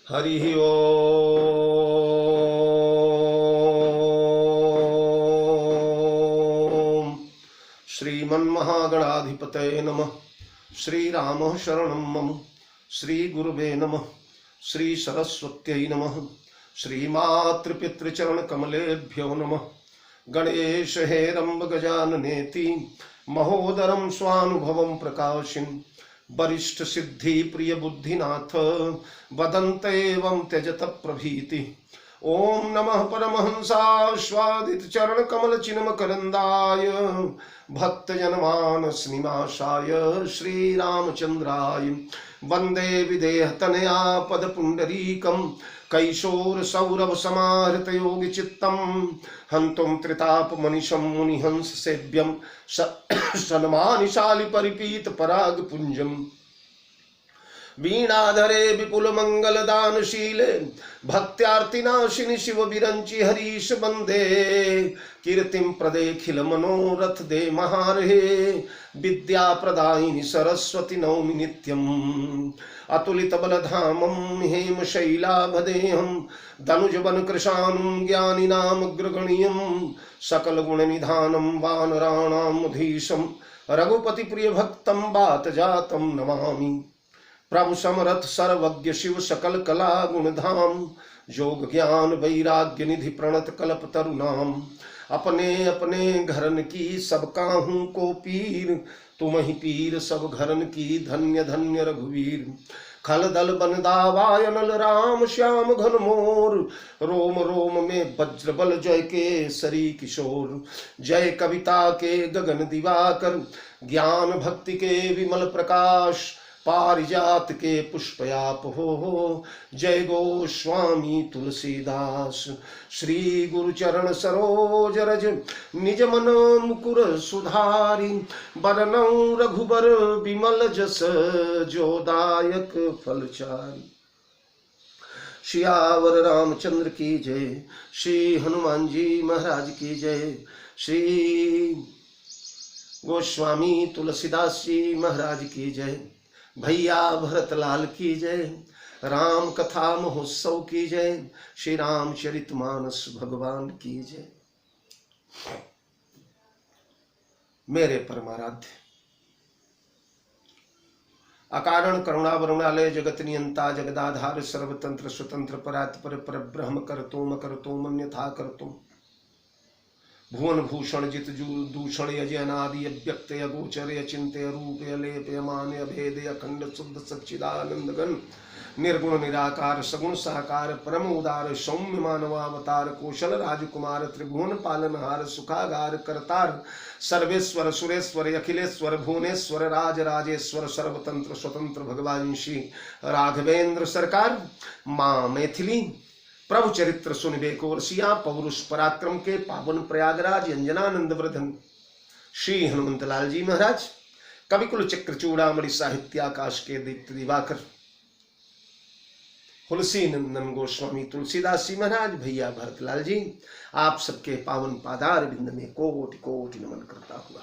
हरि ओम। श्रीमन्महागणाधिपतये नमः। श्रीरामः शरणं मम। श्रीगुरुवे नमः। श्रीसरस्वत्यै नमः। श्रीमातृपितृचरणकमलेभ्यो नमः। गणेश हेरम्ब गजाननेति महोदरं स्वानुभवं प्रकाशिन् वरिष्ठ सिद्धि प्रिय बुद्धिनाथ वदन्त एवं त्यजत प्रभीति। ओम नमः परमहंसास्वादित चरण कमल चिन्म करंदाय भक्त जनमानस निवासाय श्री रामचंद्राय वंदे विदेह तनया पद पुंडरीकम कैशोर सौरभ समाहृत योगी चित्तम हंतुम त्रिताप मनिषम मुनिहंस सेव्यम सन्मानिशालि परिपीत पराग पुंजम वीणाधरे विपुल मंगल दानशीले भक्त्यार्तिनाशिनि शिव विरंचि हरीश बंदे कीर्तिम प्रदेखिल मनोरथ दे महारहे विद्या प्रदायिनि सरस्वती नौमि नित्यम अतुलित बलधामं हेम शैलाभदेहं धनुजवन कृशानं ज्ञानिनामग्रगण्यं सकल गुण निधानं वानराणामधीशं रघुपति प्रिय भक्तं बात जातं नमामि। प्रभु समरथ सर्वज्ञ शिव सकल कला गुणधाम योग ज्ञान वैराग्य निधि प्रणत कल्प तरुणाम अपने अपने घरन की सब काहू को पीर तुम ही पीर सब घरन की धन्य धन्य रघुवीर खल दल बन दावायनल राम श्याम घन मोर रोम रोम में वज्र बल जय के सरी किशोर जय कविता के गगन दिवाकर ज्ञान भक्ति के विमल प्रकाश पारिजात के पुष्पयाप हो जय गोस्वामी तुलसीदास श्री गुरु चरण सरोज रज निज मन मुकुर सुधारी बरनौ रघुबर विमल जस जोदायक फलचारी। सियावर रामचंद्र की जय। श्री हनुमान जी महाराज की जय। श्री गोस्वामी तुलसीदास जी महाराज की जय। भैया भरतलाल की जय। राम कथा महोत्सव की जय। श्री रामचरितमानस भगवान की जय। मेरे परमाराध्य अकारण करुणा वरुणालय जगत नियंता जगदाधार सर्वतंत्र स्वतंत्र परात्पर पर ब्रह्म करतोम अन्यथा करतोम भुवन भूषण जित दूषण यज अनादि अव्यक्त अगोचर अचिंत्य रूप अलेप अमान अभेद अखंड शुद्ध सच्चिदानंद घन निर्गुण निराकार सगुण साकार परम उदार सौम्य मानवावतार कौशल राजकुमार त्रिभुवन पालनहार सुखागार करतार सर्वेश्वर सुरेश्वर अखिलेश्वर भुवनेश्वर राज राजेश्वर सर्वतंत्र स्वतंत्र भगवान श्री राघवेंद्र सरकार माँ मैथिली प्रभु चरित्र सुनिबे को रसिया पौरुष पराक्रम के पावन प्रयागराज अंजनानंद वृधन श्री हनुमंतलाल जी महाराज कविकुल चक्र चूड़ामणि साहित्याकाश के दीप्त दिवाकर तुलसी नंदन गोस्वामी तुलसीदास जी महाराज भैया भरतलाल जी आप सबके पावन पादार बिंद में कोटि कोटि नमन करता हुआ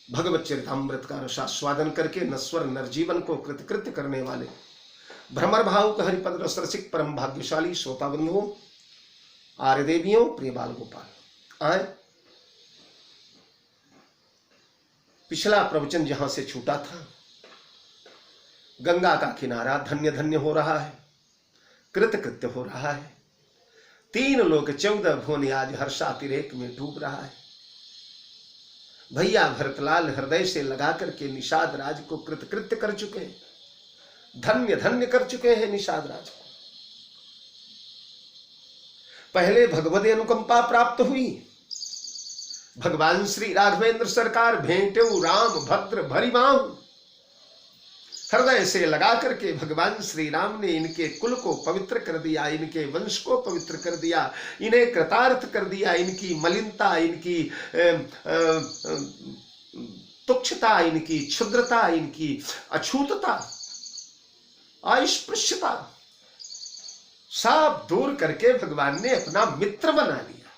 भगवत चरितामृत का रसास्वादन करके नश्वर नरजीवन को कृतकृत्य करने वाले भ्रमर भाव का हरिपद रस रसिक परम भाग्यशाली श्रोता बंधुओं आर्य देवियों प्रिय बाल गोपाल आए पिछला प्रवचन जहां से छूटा था गंगा का किनारा धन्य धन्य हो रहा है कृतकृत्य हो रहा है 3 लोक 14 भुवन आज हर्षातिरेक में डूब रहा है। भैया भरतलाल हृदय से लगा करके निषाद राज को कृतकृत्य कर चुके हैं धन्य धन्य कर चुके हैं निषाद राज को। पहले भगवती अनुकंपा प्राप्त हुई भगवान श्री राघवेंद्र सरकार भेंटेऊ राम भद्र भरिमाऊ हृदय से लगा करके भगवान श्री राम ने इनके कुल को पवित्र कर दिया इनके वंश को पवित्र कर दिया इन्हें कृतार्थ कर दिया इनकी मलिनता इनकी तुच्छता इनकी क्षुद्रता इनकी अछूतता अस्पृश्यता सब दूर करके भगवान ने अपना मित्र बना लिया।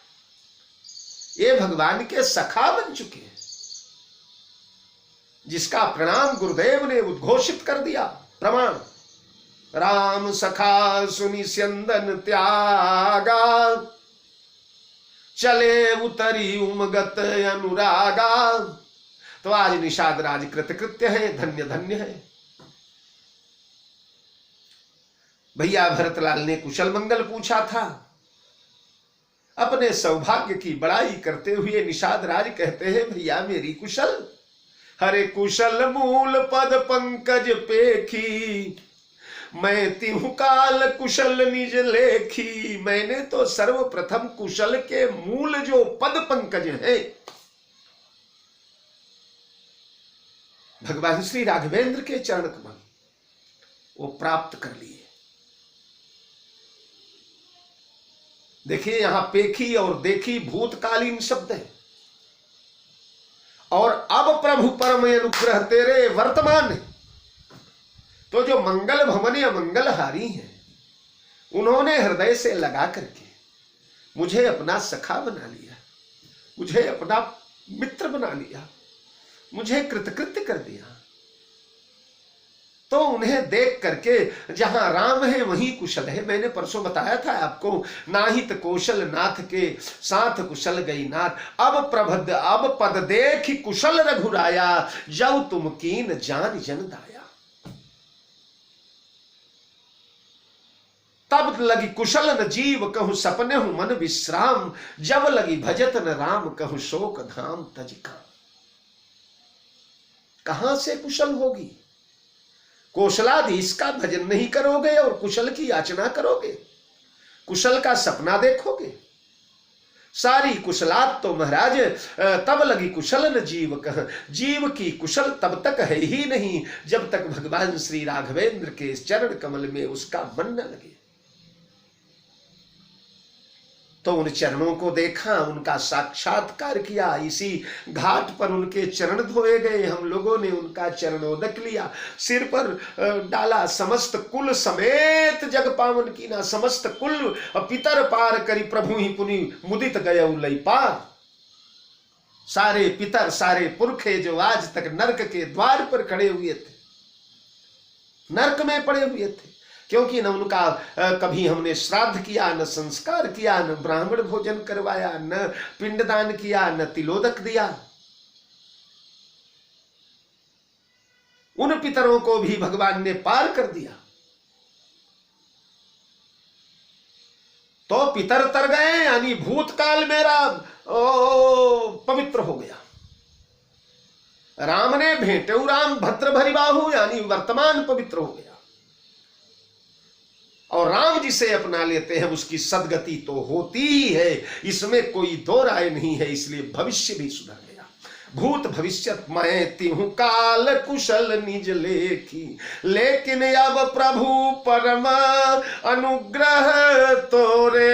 ये भगवान के सखा बन चुके हैं जिसका प्रणाम गुरुदेव ने उद्घोषित कर दिया प्रमाण राम सखा सुनि स्यंदन त्यागा, चले उतरी उमगत अनुरागा। तो आज निषाद राज कृतकृत्य है, धन्य धन्य है। भैया भरतलाल ने कुशल मंगल पूछा था। अपने सौभाग्य की बड़ाई करते हुए निषाद राज कहते हैं, भैया मेरी कुशल। हरे कुशल मूल पद पंकज पेखी, मैं तिहु काल कुशल निज लेखी। मैंने तो सर्वप्रथम कुशल के मूल जो पद पंकज है भगवान श्री राघवेंद्र के चरण कमल, वो प्राप्त कर लिए। देखिए यहां पेखी और देखी भूतकालीन शब्द है, और अब प्रभु परम अनुग्रह तेरे वर्तमान है। तो जो मंगल भवन या मंगलहारी हैं, उन्होंने हृदय से लगा करके मुझे अपना सखा बना लिया, मुझे अपना मित्र बना लिया, मुझे कृतकृत्य कर दिया। तो उन्हें देख करके जहां राम है वहीं कुशल है। मैंने परसों बताया था आपको, नाहित कौशल नाथ के साथ कुशल गई नाथ। अब पद देख कुशल रघुराया, जब तुम कीन जान जन दाया। तब लगी कुशल न जीव कहूं सपने हूं मन विश्राम, जब लगी भजत न राम कहूं शोक धाम तज काम। कहां से कुशल होगी? कौशलाधीश का भजन नहीं करोगे और कुशल की याचना करोगे, कुशल का सपना देखोगे। सारी कुशलात तो महाराज तब लगी कुशल न जीव कह, जीव की कुशल तब तक है ही नहीं जब तक भगवान श्री राघवेंद्र के चरण कमल में उसका मन न लगे। तो उन चरणों को देखा, उनका साक्षात्कार किया। इसी घाट पर उनके चरण धोए गए, हम लोगों ने उनका चरणोदक लिया, सिर पर डाला। समस्त कुल समेत जग पावन कीना, समस्त कुल पितर पार करी प्रभु ही पुनि मुदित गए लई पार। सारे पितर सारे पुरखे जो आज तक नरक के द्वार पर खड़े हुए थे, नरक में पड़े हुए थे, क्योंकि न उनका कभी हमने श्राद्ध किया, न संस्कार किया, न ब्राह्मण भोजन करवाया, न पिंडदान किया, न तिलोदक दिया। उन पितरों को भी भगवान ने पार कर दिया। तो पितर तर गए, यानी भूतकाल मेरा पवित्र हो गया। राम ने भेंटेऊ राम भद्र भरी बाहु, यानी वर्तमान पवित्र हो गया। और राम जिसे अपना लेते हैं उसकी सदगति तो होती ही है, इसमें कोई दो राय नहीं है। इसलिए भविष्य भी सुधर गया। भूत भविष्य मैं तिहु काल कुशल निज लेखी, लेकिन अब प्रभु परम अनुग्रह तोरे,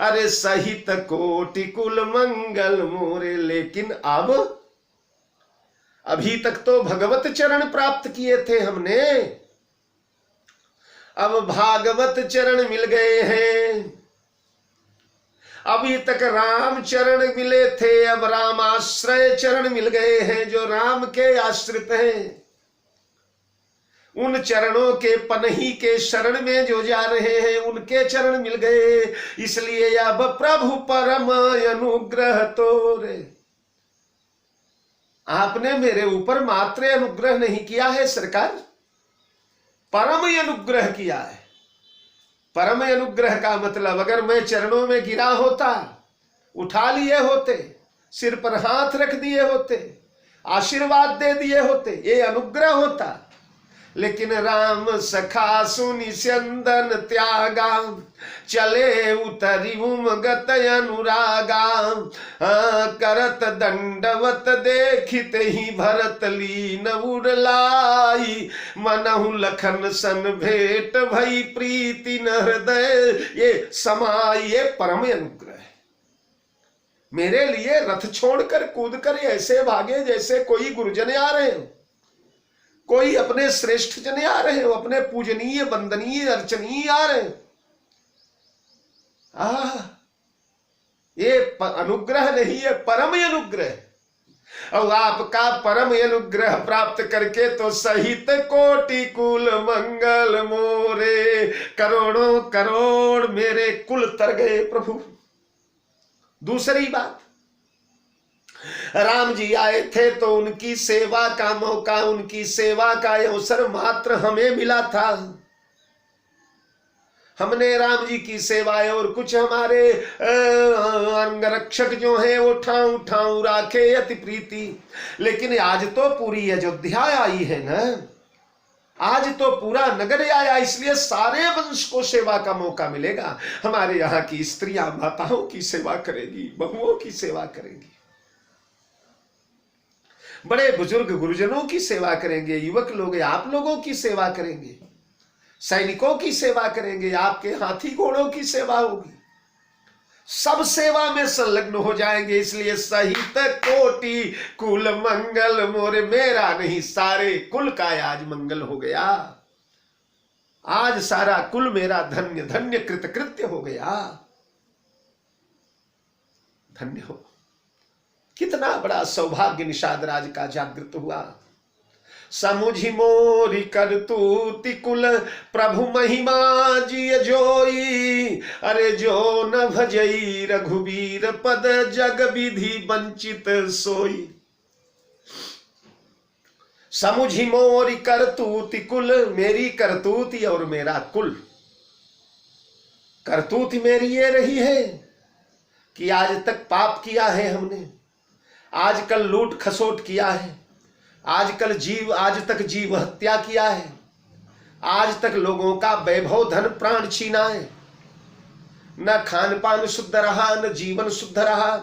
अरे सहित कोटि कुल मंगल मोरे। लेकिन अब अभी तक तो भगवत चरण प्राप्त किए थे हमने, अब भागवत चरण मिल गए हैं। अभी तक राम चरण मिले थे, अब रामाश्रय चरण मिल गए हैं, जो राम के आश्रित हैं। उन चरणों के पनही के शरण में जो जा रहे हैं, उनके चरण मिल गए। इसलिए अब प्रभु परम अनुग्रह तोरे। आपने मेरे ऊपर मात्र अनुग्रह नहीं किया है सरकार, परम अनुग्रह किया है। परम अनुग्रह का मतलब, अगर मैं चरणों में गिरा होता, उठा लिए होते, सिर पर हाथ रख दिए होते, आशीर्वाद दे दिए होते, ये अनुग्रह होता। लेकिन राम सखा सुनि स्यंदन त्यागा, चले उतरी उमगत अनुरागा। करत दंडवत देखित ही भरत लीन उड़लाई, मनहु लखन सन भेंट भई प्रीति न हृदय ये समाई। ये परम अनुग्रह है। मेरे लिए रथ छोड़कर कूदकर ऐसे भागे जैसे कोई गुरुजन आ रहे हो, कोई अपने श्रेष्ठ जन आ रहे हो, अपने पूजनीय वंदनीय अर्चनीय आ रहे हो। ये अनुग्रह नहीं है, परम अनुग्रह। और आपका परम अनुग्रह प्राप्त करके तो सहित कोटि कुल मंगल मोरे, करोड़ों करोड़ मेरे कुल तर गए प्रभु। दूसरी बात, राम जी आए थे तो उनकी सेवा का मौका, उनकी सेवा का अवसर मात्र हमें मिला था। हमने राम जी की सेवाएं और कुछ हमारे अंगरक्षक जो हैं वो ठाऊ ठाऊ राखे अति प्रीति। लेकिन आज तो पूरी अयोध्या आई है ना, आज तो पूरा नगर आया, इसलिए सारे वंश को सेवा का मौका मिलेगा। हमारे यहाँ की स्त्रियां माताओं की सेवा करेगी, बहुओं की सेवा करेंगी, बड़े बुजुर्ग गुरुजनों की सेवा करेंगे, युवक लोग आप लोगों की सेवा करेंगे, सैनिकों की सेवा करेंगे, आपके हाथी घोड़ों की सेवा होगी, सब सेवा में संलग्न हो जाएंगे। इसलिए सहित कोटि कुल मंगल मोरे, मेरा नहीं सारे कुल का आज मंगल हो गया। आज सारा कुल मेरा धन्य धन्य कृतकृत्य हो गया। धन्य हो, कितना बड़ा सौभाग्य निषाद राज का जागृत हुआ। समुझि मोरी करतूति कुल प्रभु महिमा जिय जोई, अरे जो न भजई रघुबीर पद जग विधि वंचित सोई। समुझि मोरी करतूति कुल, मेरी करतूति और मेरा कुल। करतूति मेरी ये रही है कि आज तक पाप किया है हमने, आजकल लूट खसोट किया है, आज तक जीव हत्या किया है, आज तक लोगों का वैभव धन प्राण छीना है। न खान पान शुद्ध रहा, न जीवन शुद्ध रहा,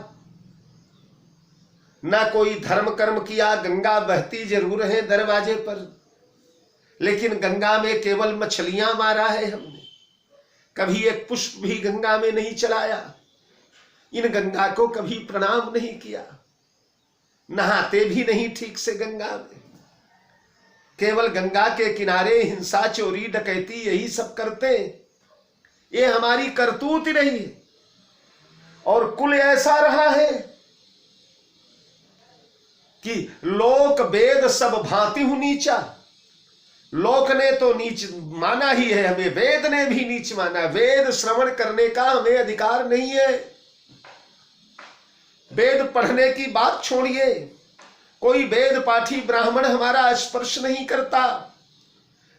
न कोई धर्म कर्म किया। गंगा बहती जरूर है दरवाजे पर, लेकिन गंगा में केवल मछलियां मारा है हमने, कभी एक पुष्प भी गंगा में नहीं चलाया। इन गंगा को कभी प्रणाम नहीं किया, नहाते भी नहीं ठीक से गंगा में, केवल गंगा के किनारे हिंसा चोरी डकैती यही सब करते। ये हमारी करतूत रही है। और कुल ऐसा रहा है कि लोक वेद सब भांति हूं नीचा। लोक ने तो नीच माना ही है, हमें वेद ने भी नीच माना। वेद श्रवण करने का हमें अधिकार नहीं है। वेद पढ़ने की बात छोड़िए, कोई वेद पाठी ब्राह्मण हमारा स्पर्श नहीं करता,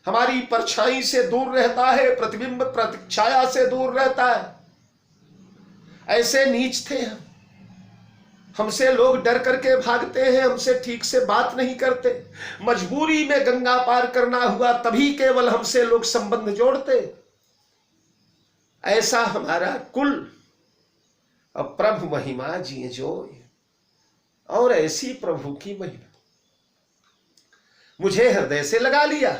हमारी परछाई से दूर रहता है, प्रतिबिंब प्रतिछाया से दूर रहता है। ऐसे नीच थे हम, हमसे लोग डर करके भागते हैं, हमसे ठीक से बात नहीं करते। मजबूरी में गंगा पार करना हुआ तभी केवल हमसे लोग संबंध जोड़ते। ऐसा हमारा कुल। अब प्रभु महिमा जिए जोय, और ऐसी प्रभु की महिमा। मुझे हृदय से लगा लिया,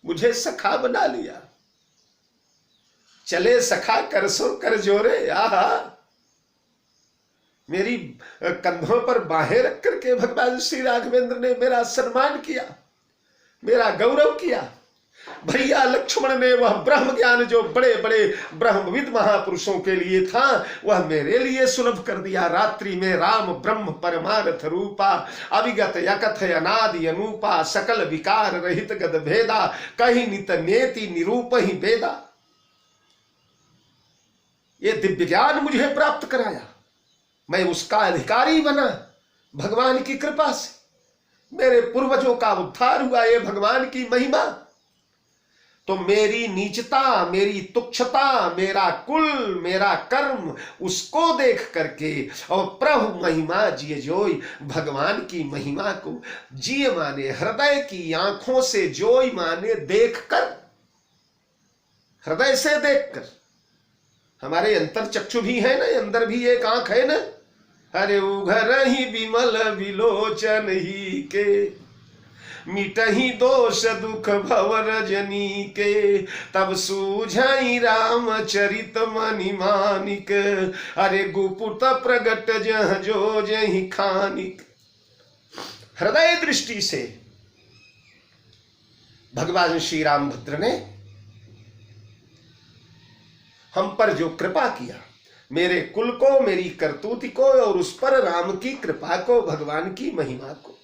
मुझे सखा बना लिया। चले सखा कर सो कर जोरे। आहा, मेरी कंधों पर बाहें रख करके भगवान श्री राघवेंद्र ने मेरा सम्मान किया, मेरा गौरव किया। भैया लक्ष्मण ने वह ब्रह्म ज्ञान जो बड़े बड़े ब्रह्मविद महापुरुषों के लिए था, वह मेरे लिए सुलभ कर दिया। रात्रि में राम ब्रह्म परमार्थ रूपा, अविगत यकथ अनादि अनूपा, सकल विकार रहित गद भेदा, कहीं नित नेति निरूप ही वेदा। ये दिव्य ज्ञान मुझे प्राप्त कराया, मैं उसका अधिकारी बना भगवान की कृपा से। मेरे पूर्वजों का उद्धार हुआ, ये भगवान की महिमा। तो मेरी नीचता, मेरी तुच्छता, मेरा कुल, मेरा कर्म, उसको देख करके और प्रभु महिमा जिए जोई, भगवान की महिमा को जिए माने, हृदय की आंखों से जोई माने, देखकर, हृदय से देखकर। हमारे अंतर चक्षु भी है ना, अंदर भी एक आंख है ना। अरे उघर ही विमल विलोचन ही के, मिटही दोष दुख भव रजनी के, तब सूझाई रामचरित मनि मानिक, अरे गुपुत प्रगट जह जो जहि खानिक। हृदय दृष्टि से भगवान श्री रामभद्र ने हम पर जो कृपा किया, मेरे कुल को, मेरी करतूत को, और उस पर राम की कृपा को, भगवान की महिमा को,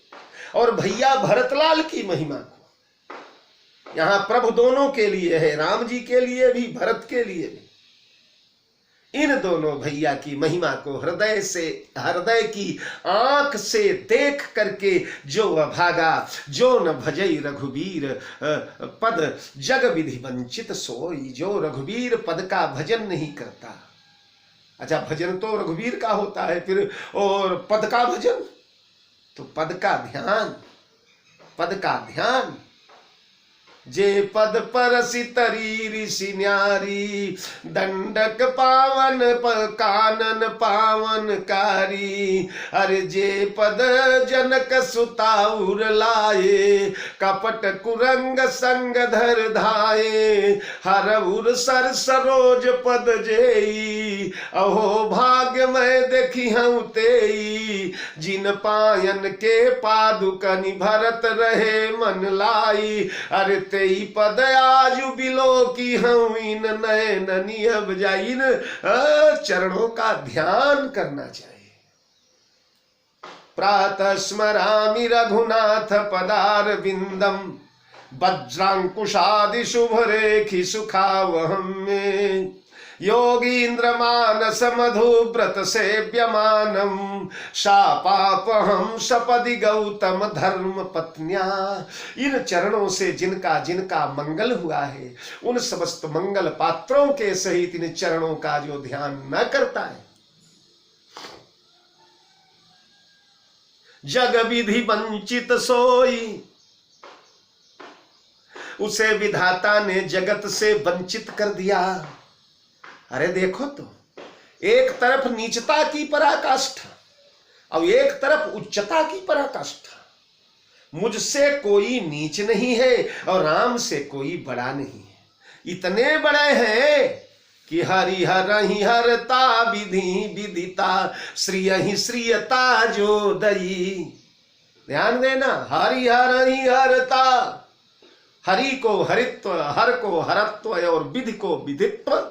और भैया भरतलाल की महिमा को। यहां प्रभु दोनों के लिए है, राम जी के लिए भी, भरत के लिए भी। इन दोनों भैया की महिमा को हृदय से, हृदय की आंख से देख करके जो अभागा, जो न भजई रघुबीर पद जग विधि वंचित सोई, जो रघुबीर पद का भजन नहीं करता। अच्छा, भजन तो रघुबीर का होता है फिर, और पद का भजन तो पद का ध्यान, पद का ध्यान। जे पद परसि तरी ऋषि न्यारी, दंडक पावन कानन पावन कारी। अरे जे पद जनक सुताउर लाए, कपट कुरंग संग धर धाये। हरउर सर सरोज पद जेई, अहो भाग्य मैं देखी हूँ तेई। जिन पायन के पादुकनि भरत रहे मन लाई। अरे तेई पद आजु बिलो की हम इन नयननि अब जाई। इन चरणों का ध्यान करना चाहिए। प्रातः स्मरामि रघुनाथ पदार विंदम, वज्रांकुशादि शुभ रेखि सुखावहं में। योगींद्र मानस मधुव्रत सेव्यमानम, शापापहम सपदि गौतम धर्म पत्न्या। इन चरणों से जिनका जिनका मंगल हुआ है, उन समस्त मंगल पात्रों के सहित इन चरणों का जो ध्यान न करता है, जग विधि वंचित सोई, उसे विधाता ने जगत से वंचित कर दिया। अरे देखो तो, एक तरफ नीचता की पराकाष्ठा और एक तरफ उच्चता की पराकाष्ठा। मुझसे कोई नीच नहीं है और राम से कोई बड़ा नहीं है। इतने बड़े हैं कि हरिहर ही हरता विधि विदिता, श्रिय ही श्रियता जो दई। ध्यान देना, हरिहर ही हरता, हरि को हरित्व, हर को हरत्व और विधि को विधित्व।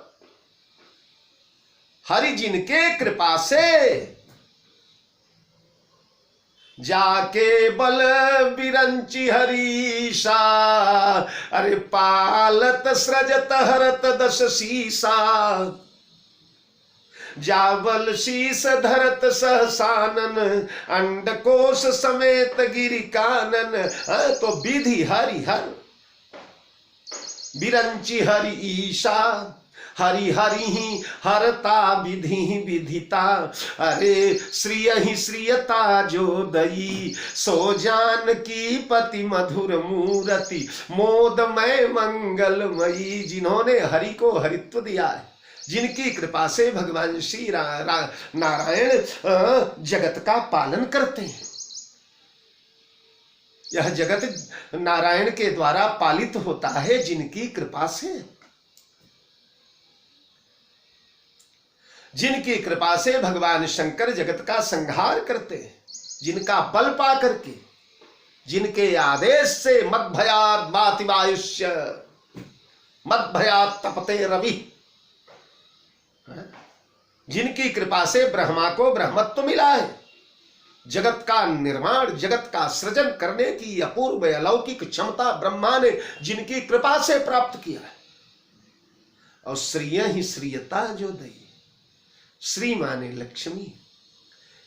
हरि जिनके कृपा से जाके बल बिरंची हरीशा। अरे पालत सृजत हरत दश शीसा, जावल शीस धरत सहसानन, अंडकोश समेत गिरि कानन। तो विधि हरि हर, बिरंची हरि ईशा, हरि हरि ही हरता विधि विधिता। अरे श्रिय ही श्रियता जो दई, सो जान की पति मधुर मूरति, मोदमय मंगलमयी। जिन्होंने हरि को हरित्व दिया है, जिनकी कृपा से भगवान श्री नारायण जगत का पालन करते हैं। यह जगत नारायण के द्वारा पालित होता है, जिनकी कृपा से। जिनकी कृपा से भगवान शंकर जगत का संहार करते हैं, जिनका बल पा करके, जिनके आदेश से मद भयात् भाति वायुष्य, मद भयात् तपते रवि। जिनकी कृपा से ब्रह्मा को ब्रह्मत्व मिला है। जगत का निर्माण, जगत का सृजन करने की अपूर्व अलौकिक क्षमता ब्रह्मा ने जिनकी कृपा से प्राप्त किया है। और श्रिय ही श्रियता जो दई, श्री माने लक्ष्मी,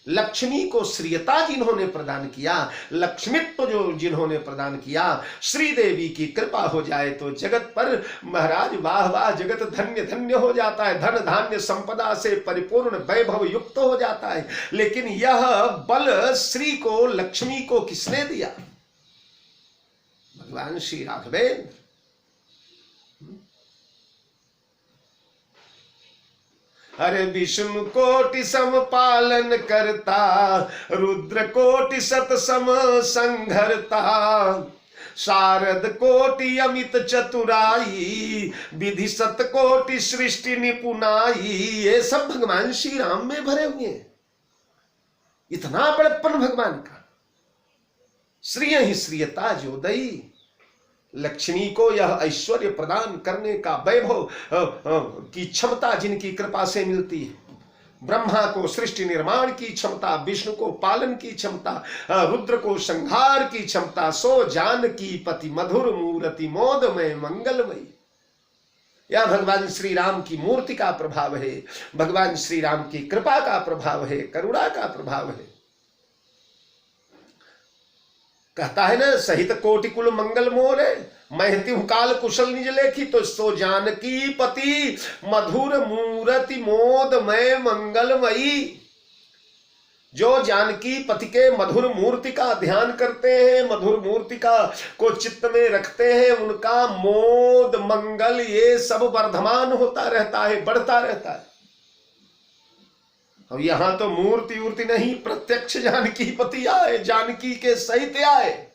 लक्ष्मी को श्रियता जिन्होंने प्रदान किया, लक्ष्मित्व जो जिन्होंने प्रदान किया, श्री देवी की कृपा हो जाए तो जगत पर महाराज वाह वाह, जगत धन्य धन्य हो जाता है, धन धान्य संपदा से परिपूर्ण वैभव युक्त हो जाता है। लेकिन यह बल श्री को, लक्ष्मी को किसने दिया? भगवान श्री राघवेंद्र। अरे विष्णु कोटि सम पालन करता, रुद्र कोटि सत सम संघरता, शारद कोटि अमित चतुराई, विधि सत कोटि सृष्टि निपुणाई। ये सब भगवान श्री राम में भरे हुए हैं। इतना बड़प्पन भगवान का। श्रिय ही श्रियता जो दई, लक्ष्मी को यह ऐश्वर्य प्रदान करने का वैभव की क्षमता जिनकी कृपा से मिलती है, ब्रह्मा को सृष्टि निर्माण की क्षमता, विष्णु को पालन की क्षमता, रुद्र को संहार की क्षमता, सो जानकी पति मधुर मूर्ति मोदमय मंगलमयी। यह भगवान श्री राम की मूर्ति का प्रभाव है, भगवान श्री राम की कृपा का प्रभाव है, करुणा का प्रभाव है। कहता है ना, सहित कोटि कुल मंगल मोरे, महति हूं काल कुशल निज लेखी, तो सो जानकी पति मधुर मूर्ति मोदमय मंगलमयी। जो जानकी पति के मधुर मूर्ति का ध्यान करते हैं, मधुर मूर्ति का को चित्त में रखते हैं, उनका मोद मंगल ये सब वर्धमान होता रहता है, बढ़ता रहता है। अब यहां तो मूर्ति उर्ति नहीं, प्रत्यक्ष जानकी पति आए, जानकी के सहित आए।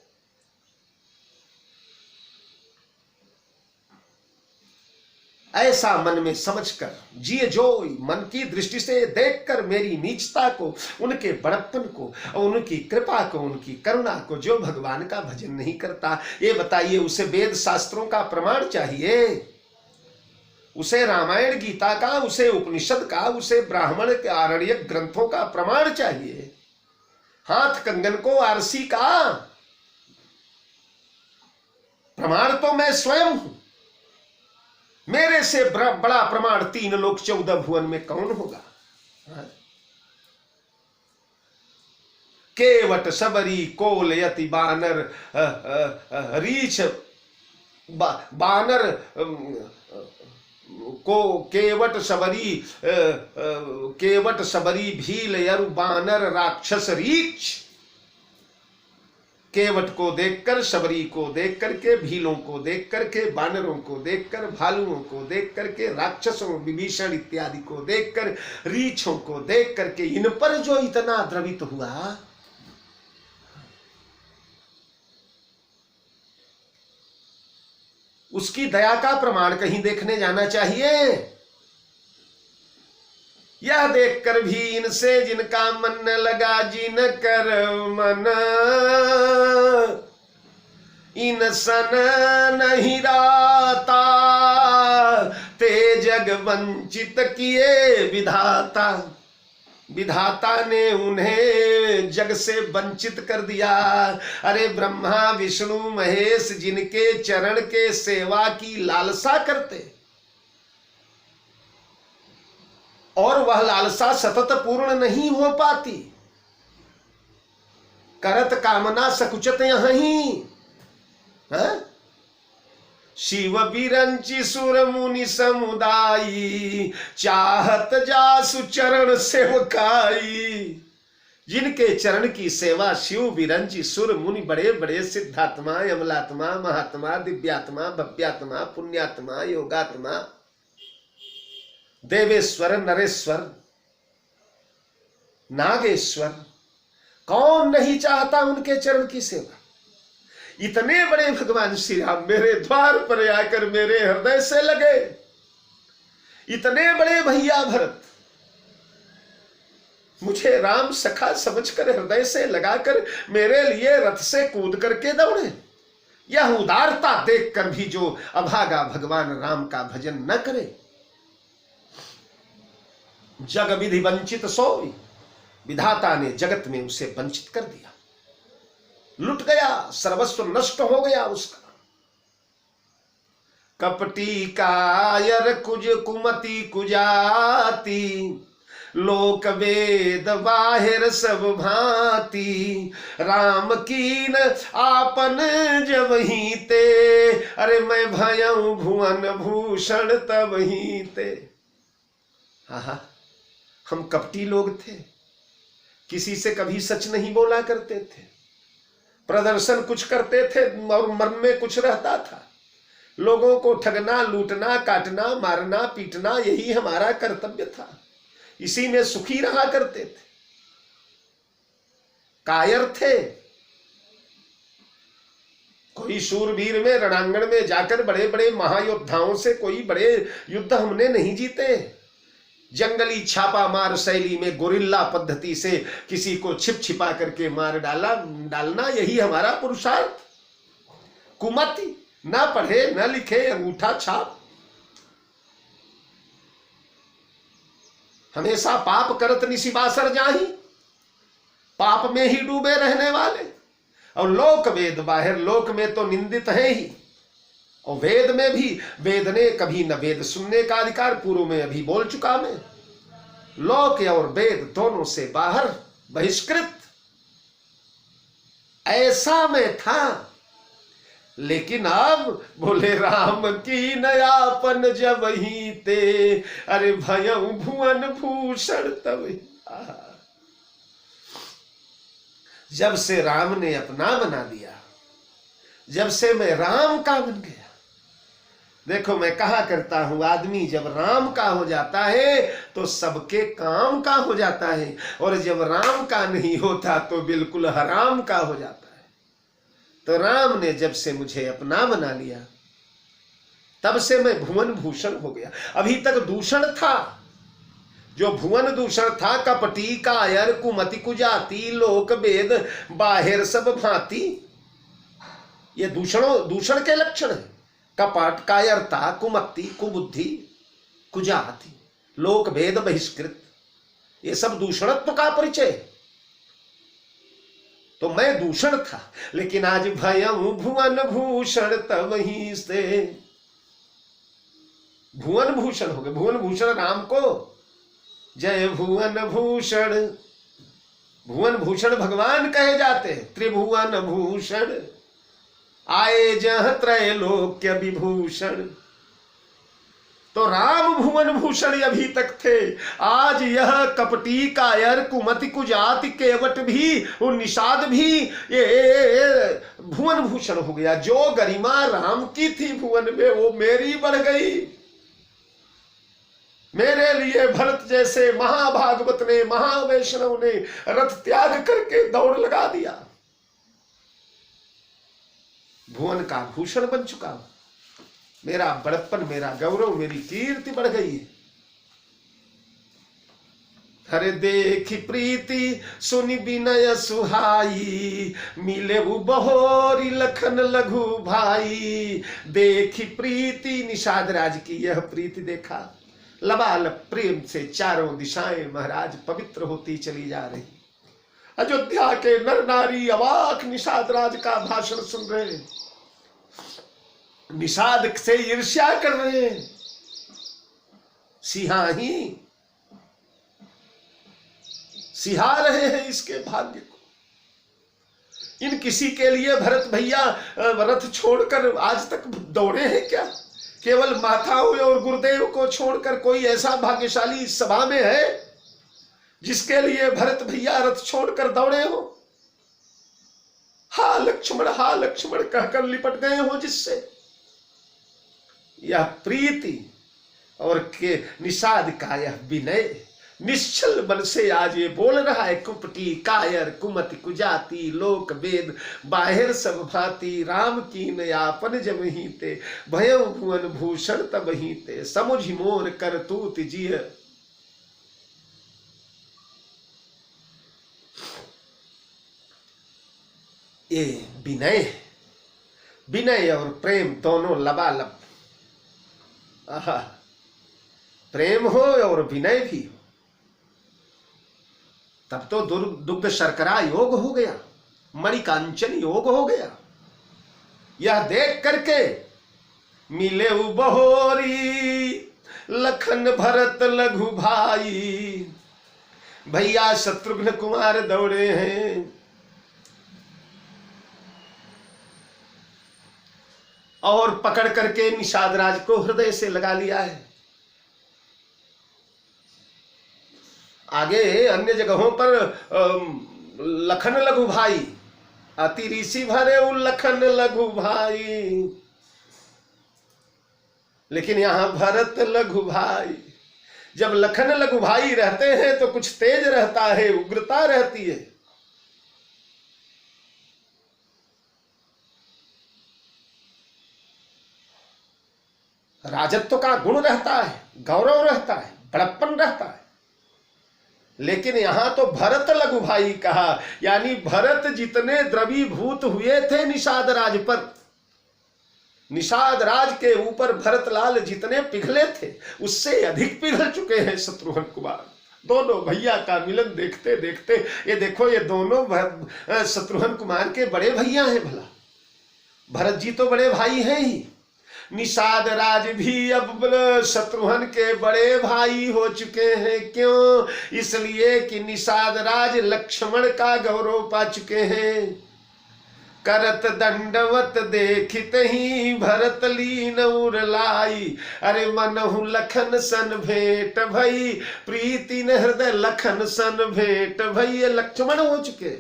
ऐसा मन में समझकर जिए जो मन की दृष्टि से देखकर मेरी नीचता को, उनके बड़प्पन को और उनकी कृपा को, उनकी करुणा को, जो भगवान का भजन नहीं करता, ये बताइए उसे वेद शास्त्रों का प्रमाण चाहिए, उसे रामायण गीता का, उसे उपनिषद का, उसे ब्राह्मण के आरण्यक ग्रंथों का प्रमाण चाहिए, हाथ कंगन को आरसी का प्रमाण तो मैं स्वयं हूं। मेरे से बड़ा प्रमाण 3 लोक 14 भुवन में कौन होगा। केवट सबरी कोल यति बानर रीछ बानर को केवट सबरी भील यरु बानर राक्षस रीछ। केवट को देखकर, शबरी को देख करके, भीलों को देख करके, बानरों को देखकर, भालुओं को देख करके, राक्षसों विभीषण इत्यादि को देखकर, रीछों को देख करके, इन पर जो इतना द्रवित हुआ, उसकी दया का प्रमाण कहीं देखने जाना चाहिए। यह देखकर भी इनसे जिनका मन न लगा, जिन कर मन इन सन नहीं राता, ते जग वंचित किए विधाता। विधाता ने उन्हें जग से वंचित कर दिया। अरे ब्रह्मा विष्णु महेश जिनके चरण के सेवा की लालसा करते, और वह लालसा सतत पूर्ण नहीं हो पाती, करत कामना सकुचत यहीं। शिव बिरंची सुर मुनि समुदायी, चाहत जासु चरण सेवकाई। जिनके चरण की सेवा शिव बिरंची सुर मुनि, बड़े बड़े सिद्धात्मा, अमलात्मा, महात्मा, दिव्यात्मा, भव्यात्मा, पुण्यात्मा, योगात्मा, देवेश्वर, नरेश्वर, नागेश्वर, कौन नहीं चाहता उनके चरण की सेवा। इतने बड़े भगवान श्री राम मेरे द्वार पर आकर मेरे हृदय से लगे। इतने बड़े भैया भरत मुझे राम सखा समझकर हृदय से लगाकर मेरे लिए रथ से कूद करके दौड़े। यह उदारता देखकर भी जो अभागा भगवान राम का भजन न करे। जग विधि वंचित सोई, विधाता ने जगत में उसे वंचित कर दिया, लुट गया, सर्वस्व नष्ट हो गया उसका। कपटी कायर कुज कुमति कुजाती, लोक वेद बाहिर सब भांति। राम कीन आपन जब ही ते, अरे मैं भयऊ भुवन भूषण तब ही ते। हा, हम कपटी लोग थे, किसी से कभी सच नहीं बोला करते थे, प्रदर्शन कुछ करते थे और मन में कुछ रहता था। लोगों को ठगना, लूटना, काटना, मारना, पीटना, यही हमारा कर्तव्य था, इसी में सुखी रहा करते थे। कायर थे। कोई शूरवीर में रणांगण में जाकर बड़े बड़े महायोद्धाओं से कोई बड़े युद्ध हमने नहीं जीते। जंगली छापा मार शैली में गोरिल्ला पद्धति से किसी को छिप छिपा करके मार डालना, यही हमारा पुरुषार्थ। कुमति, ना पढ़े न लिखे, अंगूठा छाप। हमेशा पाप करत निशिबासर जाही, पाप में ही डूबे रहने वाले। और लोक वेद, बाहर लोक में तो निंदित है ही, और वेद में भी, वेद ने कभी न वेद सुनने का अधिकार, पूर्व में अभी बोल चुका मैं, लोक और वेद दोनों से बाहर, बहिष्कृत। ऐसा मैं था, लेकिन अब बोले राम की नयापन जब ही ते, अरे भयउ भुवन भूषण तब। जब से राम ने अपना बना दिया, जब से मैं राम का बन गया। देखो मैं कहा करता हूं, आदमी जब राम का हो जाता है तो सबके काम का हो जाता है, और जब राम का नहीं होता तो बिल्कुल हराम का हो जाता है। तो राम ने जब से मुझे अपना बना लिया, तब से मैं भुवन भूषण हो गया। अभी तक दूषण था, जो भुवन दूषण था, कपटी कायर कुमति कुजाति लोक वेद बाहिर सब भांति, ये दूषण के लक्षण है। कपट, कायरता, कुमति, कुबुद्धि, कुजाति, लोक वेद बहिष्कृत, ये सब दूषणत्व का परिचय। तो मैं दूषण था, लेकिन आज भयम भुवन भूषण तब ही से भुवन भूषण हो गए। भुवन भूषण राम को जय भुवन भूषण, भुवन भूषण भगवान कहे जाते हैं। त्रिभुवन भूषण आए जह त्रैलोक्य विभूषण। तो राम भुवन भूषण अभी तक थे, आज यह कपटी कायर कुमति कुजाति केवट भी, वो निषाद भी ये भुवन भूषण हो गया। जो गरिमा राम की थी भुवन में, वो मेरी बढ़ गई। मेरे लिए भरत जैसे महाभागवत ने, महावैष्णव ने रथ त्याग करके दौड़ लगा दिया। भुवन का भूषण बन चुका हूं। मेरा बड़प्पन, मेरा गौरव, मेरी कीर्ति बढ़ गई है। हरे देखी प्रीति सुनि विनय सुहाई, मिले वो बहोरी लखन लघु भाई। देखी प्रीति, निषाद राज की यह प्रीति देखा, लबालब प्रेम से चारों दिशाएं महाराज पवित्र होती चली जा रही। अयोध्या के नर नारी अवाक निषाद राज का भाषण सुन रहे हैं, निषाद से ईर्ष्या कर रहे हैं। सिहा रहे हैं इसके भाग्य को। इन किसी के लिए भरत भैया रथ छोड़कर आज तक दौड़े हैं क्या? केवल माताओं और गुरुदेव को छोड़कर कोई ऐसा भाग्यशाली इस सभा में है जिसके लिए भरत भैया रथ छोड़कर दौड़े हो? हा लक्ष्मण कहकर लिपट गए हो जिससे। यह प्रीति और के निषाद का यह विनय निश्चल मन से आज ये बोल रहा है। कुपटी कायर कुमति कुजाति लोक वेद बाहिर सब भांति, राम की नयापन जब ही ते, भयउ भुवन भूषण तब ही ते, समुझ मोर करतूत जिय। ये विनय और प्रेम दोनों लबालब। प्रेम हो और विनय भी हो, तब तो दुग्ध शर्करा योग हो गया, मणिकांचन योग हो गया। यह देख करके मिले बहोरी लखन भरत लघु भाई। भैया शत्रुघ्न कुमार दौड़े हैं और पकड़ करके निषाद राज को हृदय से लगा लिया है। आगे अन्य जगहों पर लखन लघु भाई, अति ऋषि भरे लखन लघु भाई, लेकिन यहां भरत लघु भाई। जब लखन लघु भाई रहते हैं तो कुछ तेज रहता है, उग्रता रहती है। राजत्व का गुण रहता है, गौरव रहता है, बड़प्पन रहता है। लेकिन यहां तो भरत लघु भाई कहा, यानी भरत जितने द्रवीभूत हुए थे निषाद राज पर, निषाद राज के ऊपर भरतलाल जितने पिघले थे उससे अधिक पिघल चुके हैं शत्रुघ्न कुमार। दोनों भैया का मिलन देखते देखते, ये देखो ये दोनों शत्रुघ्न कुमार के बड़े भैया हैं। भला भरत जी तो बड़े भाई हैं ही, निषाद राज भी अब शत्रुघ्न के बड़े भाई हो चुके हैं। क्यों? इसलिए कि निषाद राज लक्ष्मण का गौरव पा चुके हैं। करत दंडवत देखित ही भरत लीन उर लाई, अरे मनहु लखन सन भेंट भई, प्रीति न हृदय लखन सन भेंट भई। ये लक्ष्मण हो चुके।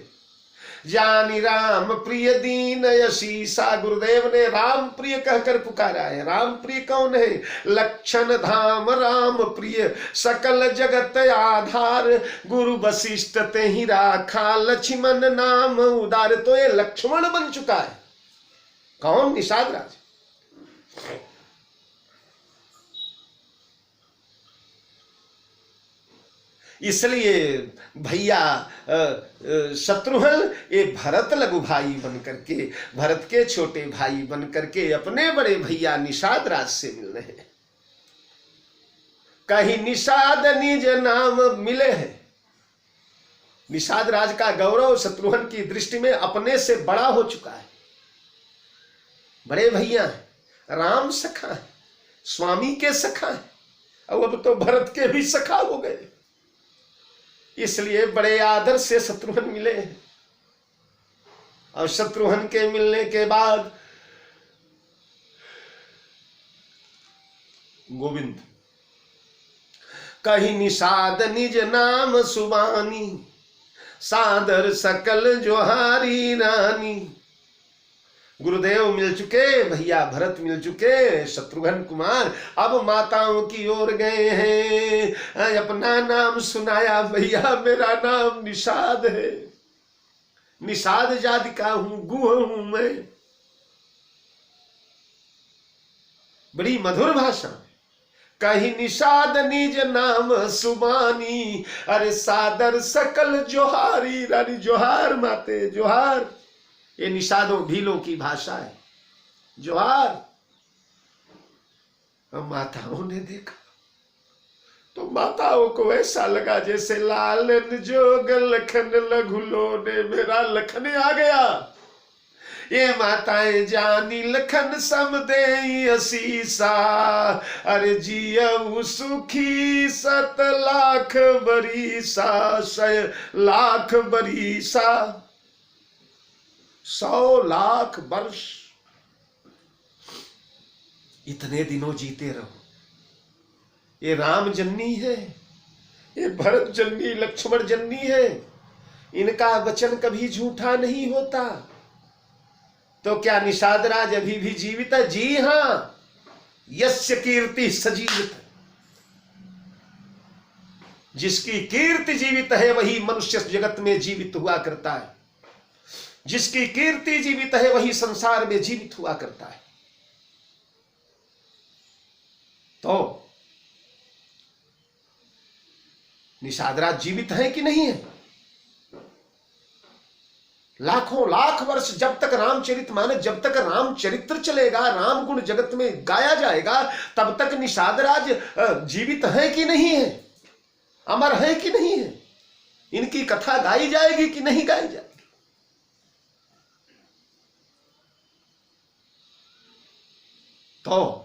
जानी राम प्रिय दीन यशीसा, गुरुदेव ने राम प्रिय कहकर पुकारा है। राम प्रिय कौन है? लक्षण धाम राम प्रिय, सकल जगत आधार, गुरु वशिष्ठ ते ही राखा, लक्ष्मण नाम उदार। तो ये लक्ष्मण बन चुका है। कौन? निषाद राज। इसलिए भैया शत्रुघ्न ये भरत लघु भाई बन करके, भरत के छोटे भाई बन करके अपने बड़े भैया निषाद राज से मिल रहे हैं। कहीं निषाद निज नाम मिले हैं। निषाद राज का गौरव शत्रुघ्न की दृष्टि में अपने से बड़ा हो चुका है। बड़े भैया हैं, राम सखा है, स्वामी के सखा है, और अब तो भरत के भी सखा हो गए। इसलिए बड़े आदर से शत्रुघ्न मिले। और शत्रुघ्न के मिलने के बाद गोविंद कहीं निषाद निज नाम सुबानी, सादर सकल जोहारी रानी। गुरुदेव मिल चुके, भैया भरत मिल चुके, शत्रुघ्न कुमार अब माताओं की ओर गए हैं। अपना नाम सुनाया, भैया मेरा नाम निषाद है, निषाद जाति का हूं, गुह हूं मैं। बड़ी मधुर भाषा। कहीं निषाद निज नाम सुबानी, अरे सादर सकल जोहारी रानी। जोहार माते, जोहार। ये निषादों भीलों की भाषा है, जोहार। माताओं ने देखा तो माताओं को ऐसा लगा जैसे लालन जोग लखन लघुलो ने, मेरा लखन आ गया। ये माताएं जानी लखन सम दे असीसा, अरे जियऊ सुखी सत लाख बरीसा, 100 लाख बरीसा, 100 लाख वर्ष इतने दिनों जीते रहो। ये राम जन्नी है, ये भरत जन्नी, लक्ष्मण जन्नी है। इनका वचन कभी झूठा नहीं होता। तो क्या निषाद राज अभी भी जीवित है? जी हां। यस्य कीर्ति सजीवित। जिसकी कीर्ति जीवित है वही मनुष्य जगत में जीवित हुआ करता है। जिसकी कीर्ति जीवित है वही संसार में जीवित हुआ करता है। तो निषाद राज जीवित है कि नहीं है? लाखों लाख वर्ष जब तक रामचरित मानस, जब तक रामचरित्र चलेगा, राम गुण जगत में गाया जाएगा, तब तक निषाद राज जीवित है कि नहीं है, अमर है कि नहीं है, इनकी कथा गाई जाएगी कि नहीं गाई जाएगी। तो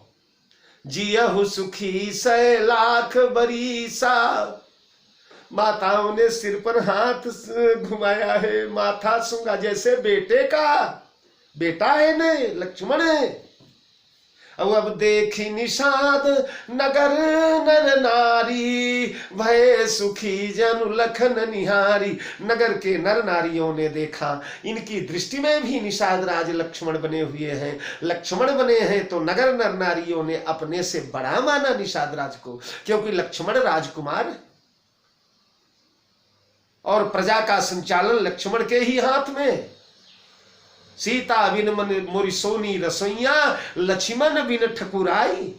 जियहु सुखी 100 लाख बरीसा। माताओं ने सिर पर हाथ घुमाया है, माथा सूंघा जैसे बेटे का, बेटा है ने, लक्ष्मण है। अब देखी निषाद नगर नर नारी, भय सुखी जनु लखन निहारी। नगर के नर नारियों ने देखा, इनकी दृष्टि में भी निषाद राज लक्ष्मण बने हुए हैं। लक्ष्मण बने हैं तो नगर नर नारियों ने अपने से बड़ा माना निषाद राज को, क्योंकि लक्ष्मण राजकुमार और प्रजा का संचालन लक्ष्मण के ही हाथ में। सीता बिन मन मोरी सोनी रसोइया, लक्ष्मण बिन ठकुराई।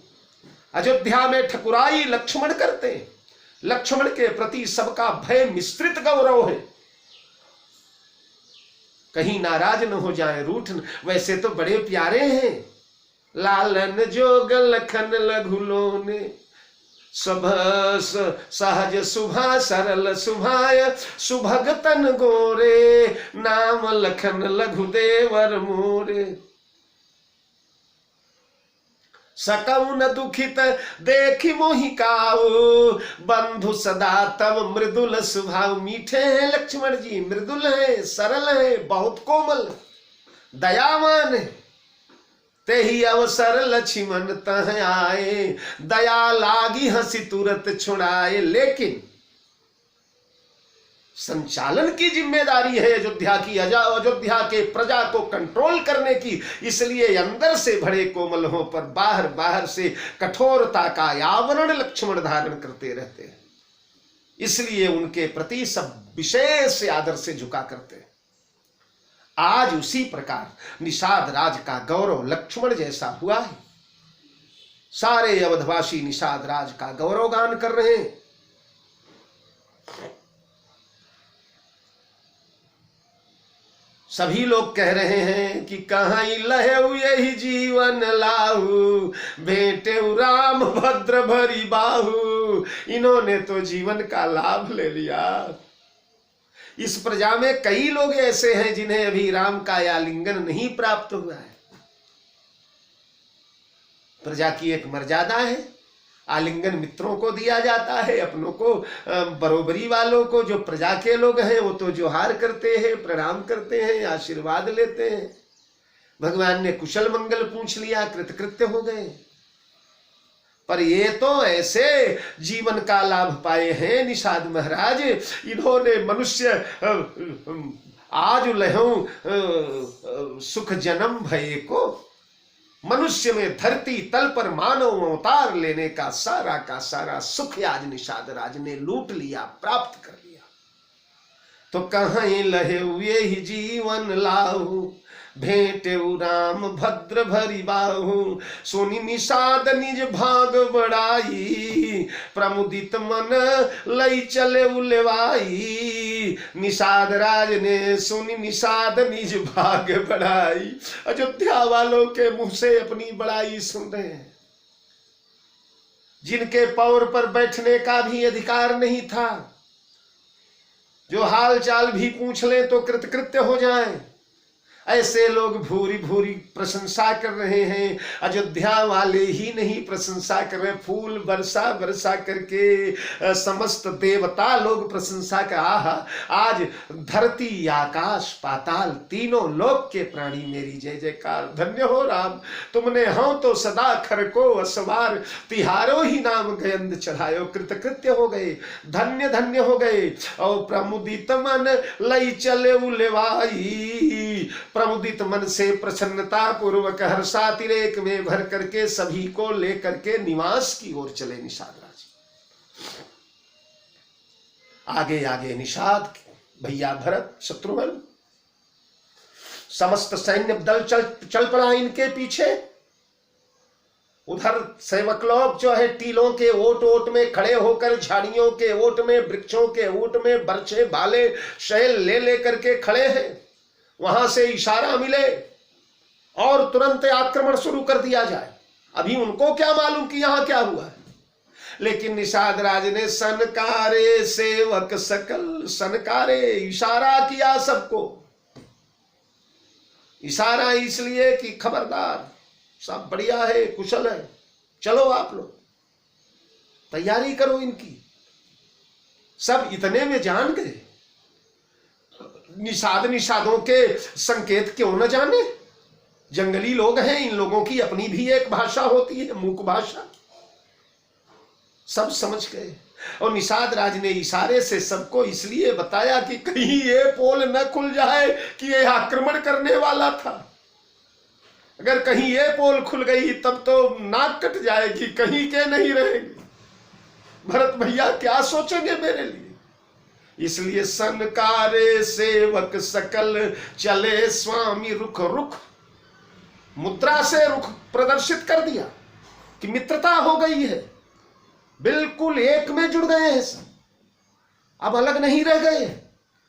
अयोध्या में ठकुराई लक्ष्मण करते। लक्ष्मण के प्रति सबका भय मिश्रित गौरव है। कहीं नाराज न हो जाए, रूठ न, वैसे तो बड़े प्यारे हैं। लालन जोग लखन लघुलो ने, सहज सुभा सरल सुभाय सुभगतन गोरे, नाम लखन लघुदेवर मोरे। सकौ न दुखित देखि मोहि काऊ, बंधु सदा तब मृदुल स्वभाव। मीठे हैं लक्ष्मण जी, मृदुल है, सरल है, बहुत कोमल, दयावान है। ते ही अवसर लक्ष्मण तह आए, दया लागी हंसी तुरंत छुड़ाए। लेकिन संचालन की जिम्मेदारी है अयोध्या की, अयोध्या के प्रजा को कंट्रोल करने की, इसलिए अंदर से बड़े कोमल हों पर बाहर से कठोरता का आवरण लक्ष्मण धारण करते रहते हैं। इसलिए उनके प्रति सब विशेष आदर से झुका करते हैं। आज उसी प्रकार निषाद राज का गौरव लक्ष्मण जैसा हुआ है। सारे अवधवासी निषाद राज का गौरव गान कर रहे हैं। सभी लोग कह रहे हैं कि कहाँ लहु यही जीवन लाहू, भेटे राम भद्र भरी बाहू। इन्होंने तो जीवन का लाभ ले लिया। इस प्रजा में कई लोग ऐसे हैं जिन्हें अभी राम का आलिंगन नहीं प्राप्त हुआ है। प्रजा की एक मर्यादा है, आलिंगन मित्रों को दिया जाता है, अपनों को, बरोबरी वालों को, जो प्रजा के लोग हैं वो तो जोहार करते हैं, प्रणाम करते हैं, आशीर्वाद लेते हैं। भगवान ने कुशल मंगल पूछ लिया, कृतकृत्य हो गए। पर ये तो ऐसे जीवन का लाभ पाए हैं निषाद महाराज, इन्होंने मनुष्य आज लहू सुख जन्म भये को, मनुष्य में धरती तल पर मानव अवतार लेने का सारा सुख आज निषाद राज ने लूट लिया, प्राप्त कर लिया। तो कहीं लहे हुए ही जीवन लाहू, भेंटे राम भद्र भरी बाहू। सुनी निषाद निज भाग बढ़ाई, प्रमुदित मन लई चले उलेवाई। निषाद राज ने सुनी निषाद निज भाग बढ़ाई। अयोध्या वालों के मुंह से अपनी बड़ाई सुन रहे हैं, जिनके पैर पर बैठने का भी अधिकार नहीं था, जो हाल चाल भी पूछ ले तो कृतकृत्य हो जाएं, ऐसे लोग भूरी भूरी प्रशंसा कर रहे हैं। अयोध्या वाले ही नहीं प्रशंसा कर रहे, फूल बरसा करके समस्त देवता लोग प्रशंसा कर, आहा आज धरती आकाश पाताल तीनों लोक के प्राणी मेरी जय जयकार। धन्य हो राम, तुमने हम तो सदा खर को असवार, तिहारो ही नाम गयंद चढ़ायो। कृतकृत्य हो गए, धन्य धन्य हो गए। और प्रमुदित मन लई चले उलेवाई, प्रमुदित मन से प्रसन्नता पूर्वक हर्षातिरेक में भर करके सभी को लेकर के निवास की ओर चले निषाद राज। आगे आगे निषाद भैया भरत शत्रुघ्न समस्त सैन्य दल चल पड़ा इनके पीछे। उधर सेवक लोग जो है टीलों के ओट में खड़े होकर, झाड़ियों के ओट में, वृक्षों के ओट में बरछे भाले शैल ले करके खड़े हैं। वहां से इशारा मिले और तुरंत आक्रमण शुरू कर दिया जाए। अभी उनको क्या मालूम कि यहां क्या हुआ है। लेकिन निषाद राज ने सनकारे सेवक सकल, सनकारे इशारा किया सबको। इशारा इसलिए कि खबरदार, सब बढ़िया है, कुशल है, चलो आप लोग तैयारी करो इनकी। सब इतने में जान गए। निषादों के संकेत क्यों न जाने, जंगली लोग हैं, इन लोगों की अपनी भी एक भाषा होती है, मूक भाषा। सब समझ गए। और निषाद राज ने इशारे से सबको इसलिए बताया कि कहीं ये पोल न खुल जाए कि ये आक्रमण करने वाला था। अगर कहीं ये पोल खुल गई तब तो नाक कट जाएगी, कहीं के नहीं रहेगी। भरत भैया क्या सोचेंगे मेरे लिए। इसलिए सनकारे सेवक सकल, चले स्वामी रुख रुख, मुद्रा से रुख प्रदर्शित कर दिया कि मित्रता हो गई है, बिल्कुल एक में जुड़ गए हैं सब, अब अलग नहीं रह गए।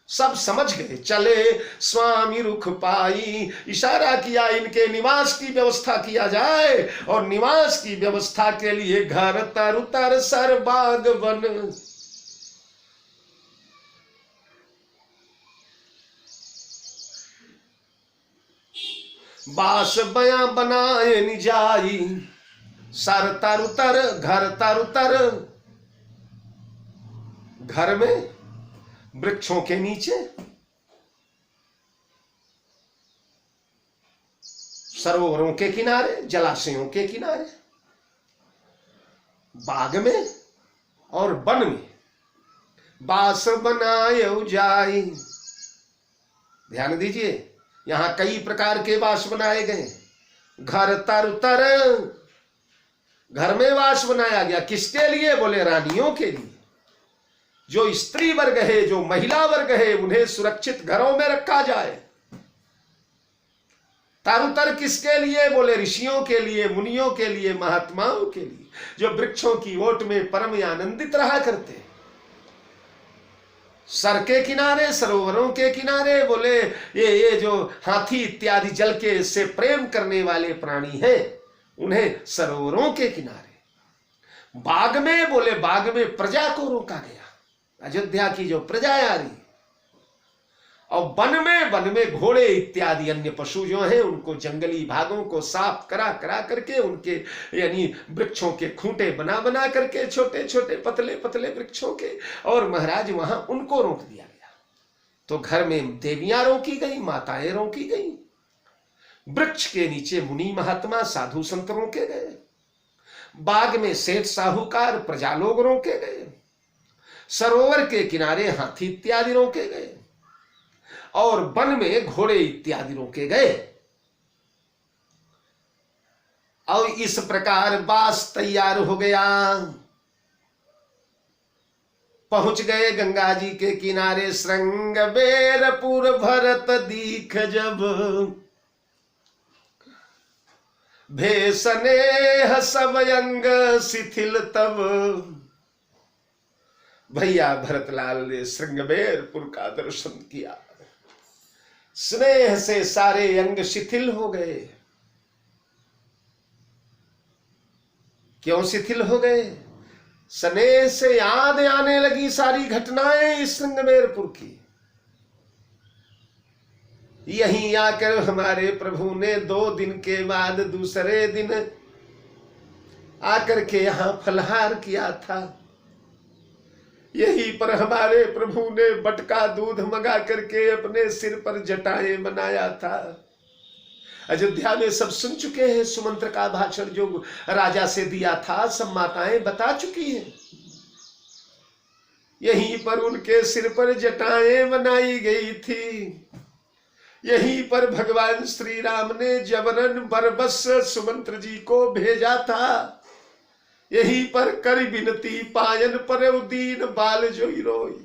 सब समझ गए, चले स्वामी रुख पाई, इशारा किया इनके निवास की व्यवस्था किया जाए, और निवास की व्यवस्था के लिए घर तर तर सर बाग बन। बास बया बनाए निजाई, सर तर तर घर तर तर, घर में वृक्षों के नीचे, सरोवरों के किनारे, जलाशयों के किनारे, बाग में और वन में बास बनाए जाई। ध्यान दीजिए, यहां कई प्रकार के बास बनाए गए। घर तर तर, घर में वास बनाया गया, किसके लिए? बोले रानियों के लिए। जो स्त्री वर्ग है, जो महिला वर्ग है, उन्हें सुरक्षित घरों में रखा जाए। तारुतर किसके लिए? बोले ऋषियों के लिए, मुनियों के लिए, महात्माओं के लिए, जो वृक्षों की ओट में परम आनंदित रहा करते। सर के किनारे, सरोवरों के किनारे, बोले ये जो हाथी इत्यादि जल के से प्रेम करने वाले प्राणी हैं, उन्हें सरोवरों के किनारे। बाग में, बोले बाग में प्रजा को रोका गया, अयोध्या की जो प्रजा आ रही। और वन में घोड़े इत्यादि अन्य पशु जो हैं, उनको जंगली भागों को साफ करा करके, उनके यानी वृक्षों के खूंटे बना बना करके, छोटे छोटे पतले पतले वृक्षों के, और महाराज वहां उनको रोक दिया गया। तो घर में देवियां रोकी गई, माताएं रोकी गई, वृक्ष के नीचे मुनि महात्मा साधु संत रोके गए, बाग में सेठ साहूकार प्रजा लोग रोके गए, सरोवर के किनारे हाथी इत्यादि रोके गए, और वन में घोड़े इत्यादि रोके गए। और इस प्रकार बास तैयार हो गया। पहुंच गए गंगा जी के किनारे, श्रृंगबेरपुर भरत दीख जब, भेषनेह सब अंग शिथिल तब। भैया भरतलाल ने श्रृंगबेरपुर का दर्शन किया, स्नेह से सारे अंग शिथिल हो गए। क्यों शिथिल हो गए? स्नेह से याद आने लगी सारी घटनाएं इस श्रृंगबेरपुर की। यहीं आकर हमारे प्रभु ने 2 दिन के बाद दूसरे दिन आकर के यहां फलहार किया था। यहीं पर हमारे प्रभु ने बटका दूध मंगा करके अपने सिर पर जटाएं बनाया था। अयोध्या में सब सुन चुके हैं सुमंत्र का भाषण जो राजा से दिया था, सब माताएं बता चुकी हैं। यहीं पर उनके सिर पर जटाएं बनाई गई थी। यहीं पर भगवान श्री राम ने जबरन बरबस सुमंत्र जी को भेजा था। यहीं पर कर बिनती पायन पर उदीन बाल जोई रोई।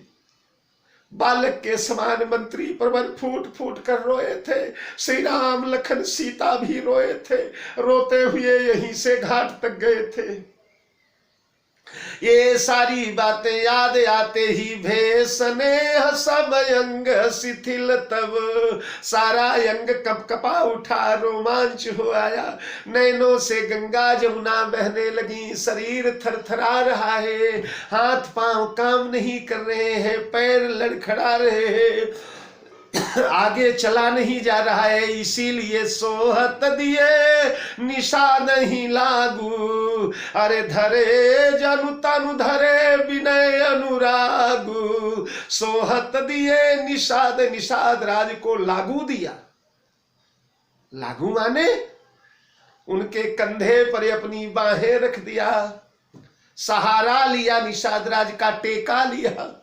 बालक के समान मंत्री प्रवर फूट फूट कर रोए थे। श्री राम लखन सीता भी रोए थे। रोते हुए यहीं से घाट तक गए थे। ये सारी बातें याद आते ही भेषनेह सब अंग शिथिल तब। सारा अंग कप कपा उठा, रोमांच हो आया। नैनों से गंगा जमुना बहने लगी। शरीर थरथरा रहा है, हाथ पांव काम नहीं कर रहे हैं, पैर लड़खड़ा रहे हैं, आगे चला नहीं जा रहा है। इसीलिए सोहत दिए निशा नहीं लागू। अरे धरे जनु तनु धरे विनय अनुरागु। सोहत दिए निषाद, निषाद राज को लागू दिया। लागू माने उनके कंधे पर अपनी बाहें रख दिया, सहारा लिया, निषाद राज का टेका लिया।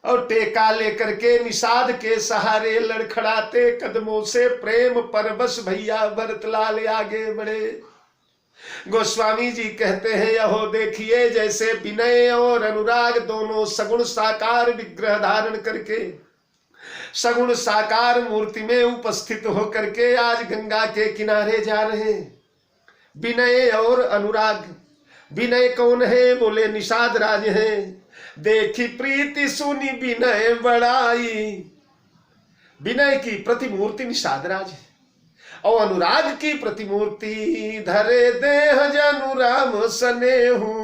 और टेका लेकर के निषाद के सहारे लड़खड़ाते कदमों से प्रेम परवश भैया भरतलाल आगे बढ़े। गोस्वामी जी कहते हैं, यहो देखिए जैसे विनय और अनुराग दोनों सगुण साकार विग्रह धारण करके, सगुण साकार मूर्ति में उपस्थित होकर के आज गंगा के किनारे जा रहे हैं। विनय और अनुराग। विनय कौन है? बोले निषाद राज हैं। देखी प्रीति सुनी विनय बड़ाई। विनय की प्रतिमूर्ति निषाद राज है और अनुराग की प्रतिमूर्ति धरे देह जनु राम सनेहू।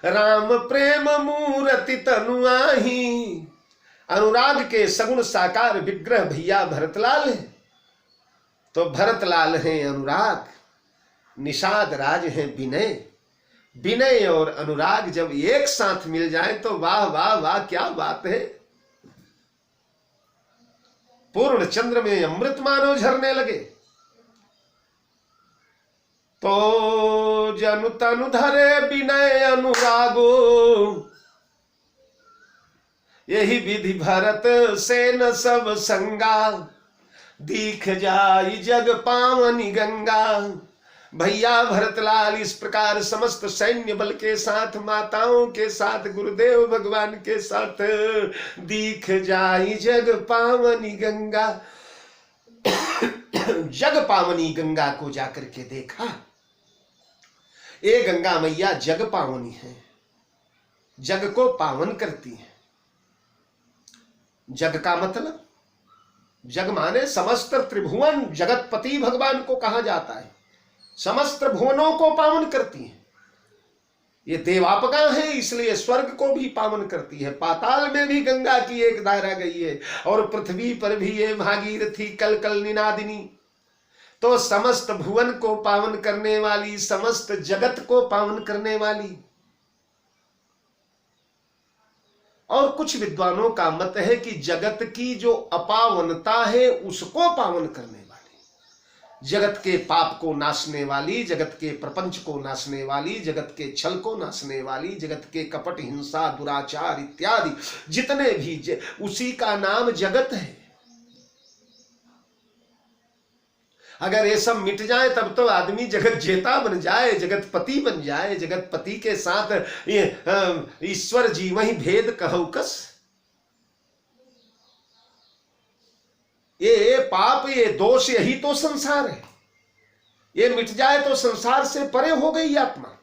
राम प्रेम मूर्ति तनु आही। अनुराग के सगुण साकार विग्रह भैया भरतलाल है, तो भरतलाल है अनुराग, निषाद राज है विनय। विनय और अनुराग जब एक साथ मिल जाए तो वाह वाह वाह क्या बात है। पूर्ण चंद्र में अमृत मानो झरने लगे। तो जनु तनु धरे विनय अनुरागो, यही विधि भरत से न सब संगा। दीख जाई जग पावनी गंगा। भैया भरतलाल इस प्रकार समस्त सैन्य बल के साथ, माताओं के साथ, गुरुदेव भगवान के साथ दीख जाई जग पावनी गंगा। जग पावनी गंगा को जाकर के देखा। ये गंगा मैया जग पावनी है, जग को पावन करती है। जग का मतलब, जग माने समस्त त्रिभुवन, जगतपति भगवान को कहा जाता है। समस्त भुवनों को पावन करती है। ये देवापका है, इसलिए स्वर्ग को भी पावन करती है। पाताल में भी गंगा की एक धारा गई है और पृथ्वी पर भी ये भागीरथी कल कल निनादिनी। तो समस्त भुवन को पावन करने वाली, समस्त जगत को पावन करने वाली। और कुछ विद्वानों का मत है कि जगत की जो अपावनता है उसको पावन करने वाली, जगत के पाप को नाशने वाली, जगत के प्रपंच को नाशने वाली, जगत के छल को नाशने वाली, जगत के कपट, हिंसा, दुराचार इत्यादि जितने भी, उसी का नाम जगत है। अगर ये सब मिट जाए तब तो आदमी जगत जेता बन जाए, जगत पति बन जाए। जगत पति के साथ ईश्वर जीव ही भेद कहु कस। ये पाप, ये दोष, यही तो संसार है। ये मिट जाए तो संसार से परे हो गई आत्मा।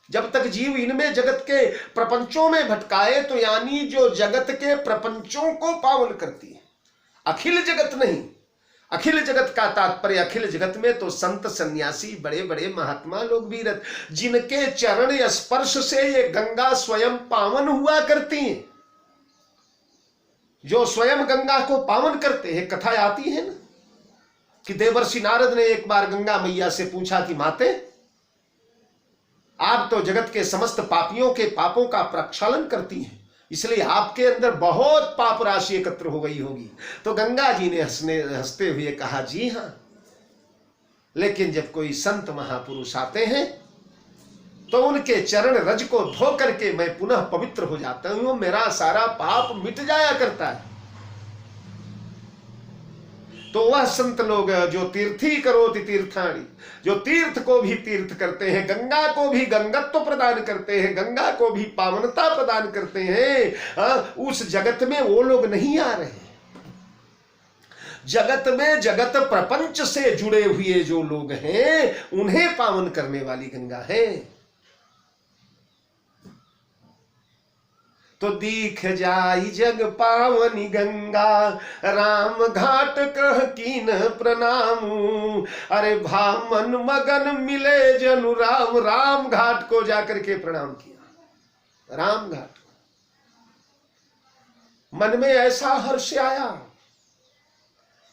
जब तक जीव इनमें जगत के प्रपंचों में भटकाए, तो यानी जो जगत के प्रपंचों को पावन करती है, अखिल जगत नहीं। अखिल जगत का तात्पर्य, अखिल जगत में तो संत सन्यासी, बड़े बड़े महात्मा लोग भी रहते, जिनके चरण स्पर्श से ये गंगा स्वयं पावन हुआ करती हैं। जो स्वयं गंगा को पावन करते हैं। कथा आती है ना कि देवर्षि नारद ने एक बार गंगा मैया से पूछा कि माते, आप तो जगत के समस्त पापियों के पापों का प्रक्षालन करती हैं, इसलिए आपके अंदर बहुत पाप राशि एकत्र हो गई होगी। तो गंगा जी ने हंसते हुए कहा, जी हां, लेकिन जब कोई संत महापुरुष आते हैं तो उनके चरण रज को धो करके मैं पुनः पवित्र हो जाता हूं, मेरा सारा पाप मिट जाया करता है। तो वह संत लोग जो तीर्थी करोति तीर्थाणी, जो तीर्थ को भी तीर्थ करते हैं, गंगा को भी गंगत्व प्रदान करते हैं, गंगा को भी पावनता प्रदान करते हैं, उस जगत में वो लोग नहीं आ रहे। जगत में जगत प्रपंच से जुड़े हुए जो लोग हैं उन्हें पावन करने वाली गंगा है। तो दीख जाई जग पावनी गंगा, राम घाट कह कीन प्रणामू। अरे भामन मगन मिले जनु राम, राम घाट को जाकर के प्रणाम किया। राम घाट मन में ऐसा हर्ष आया,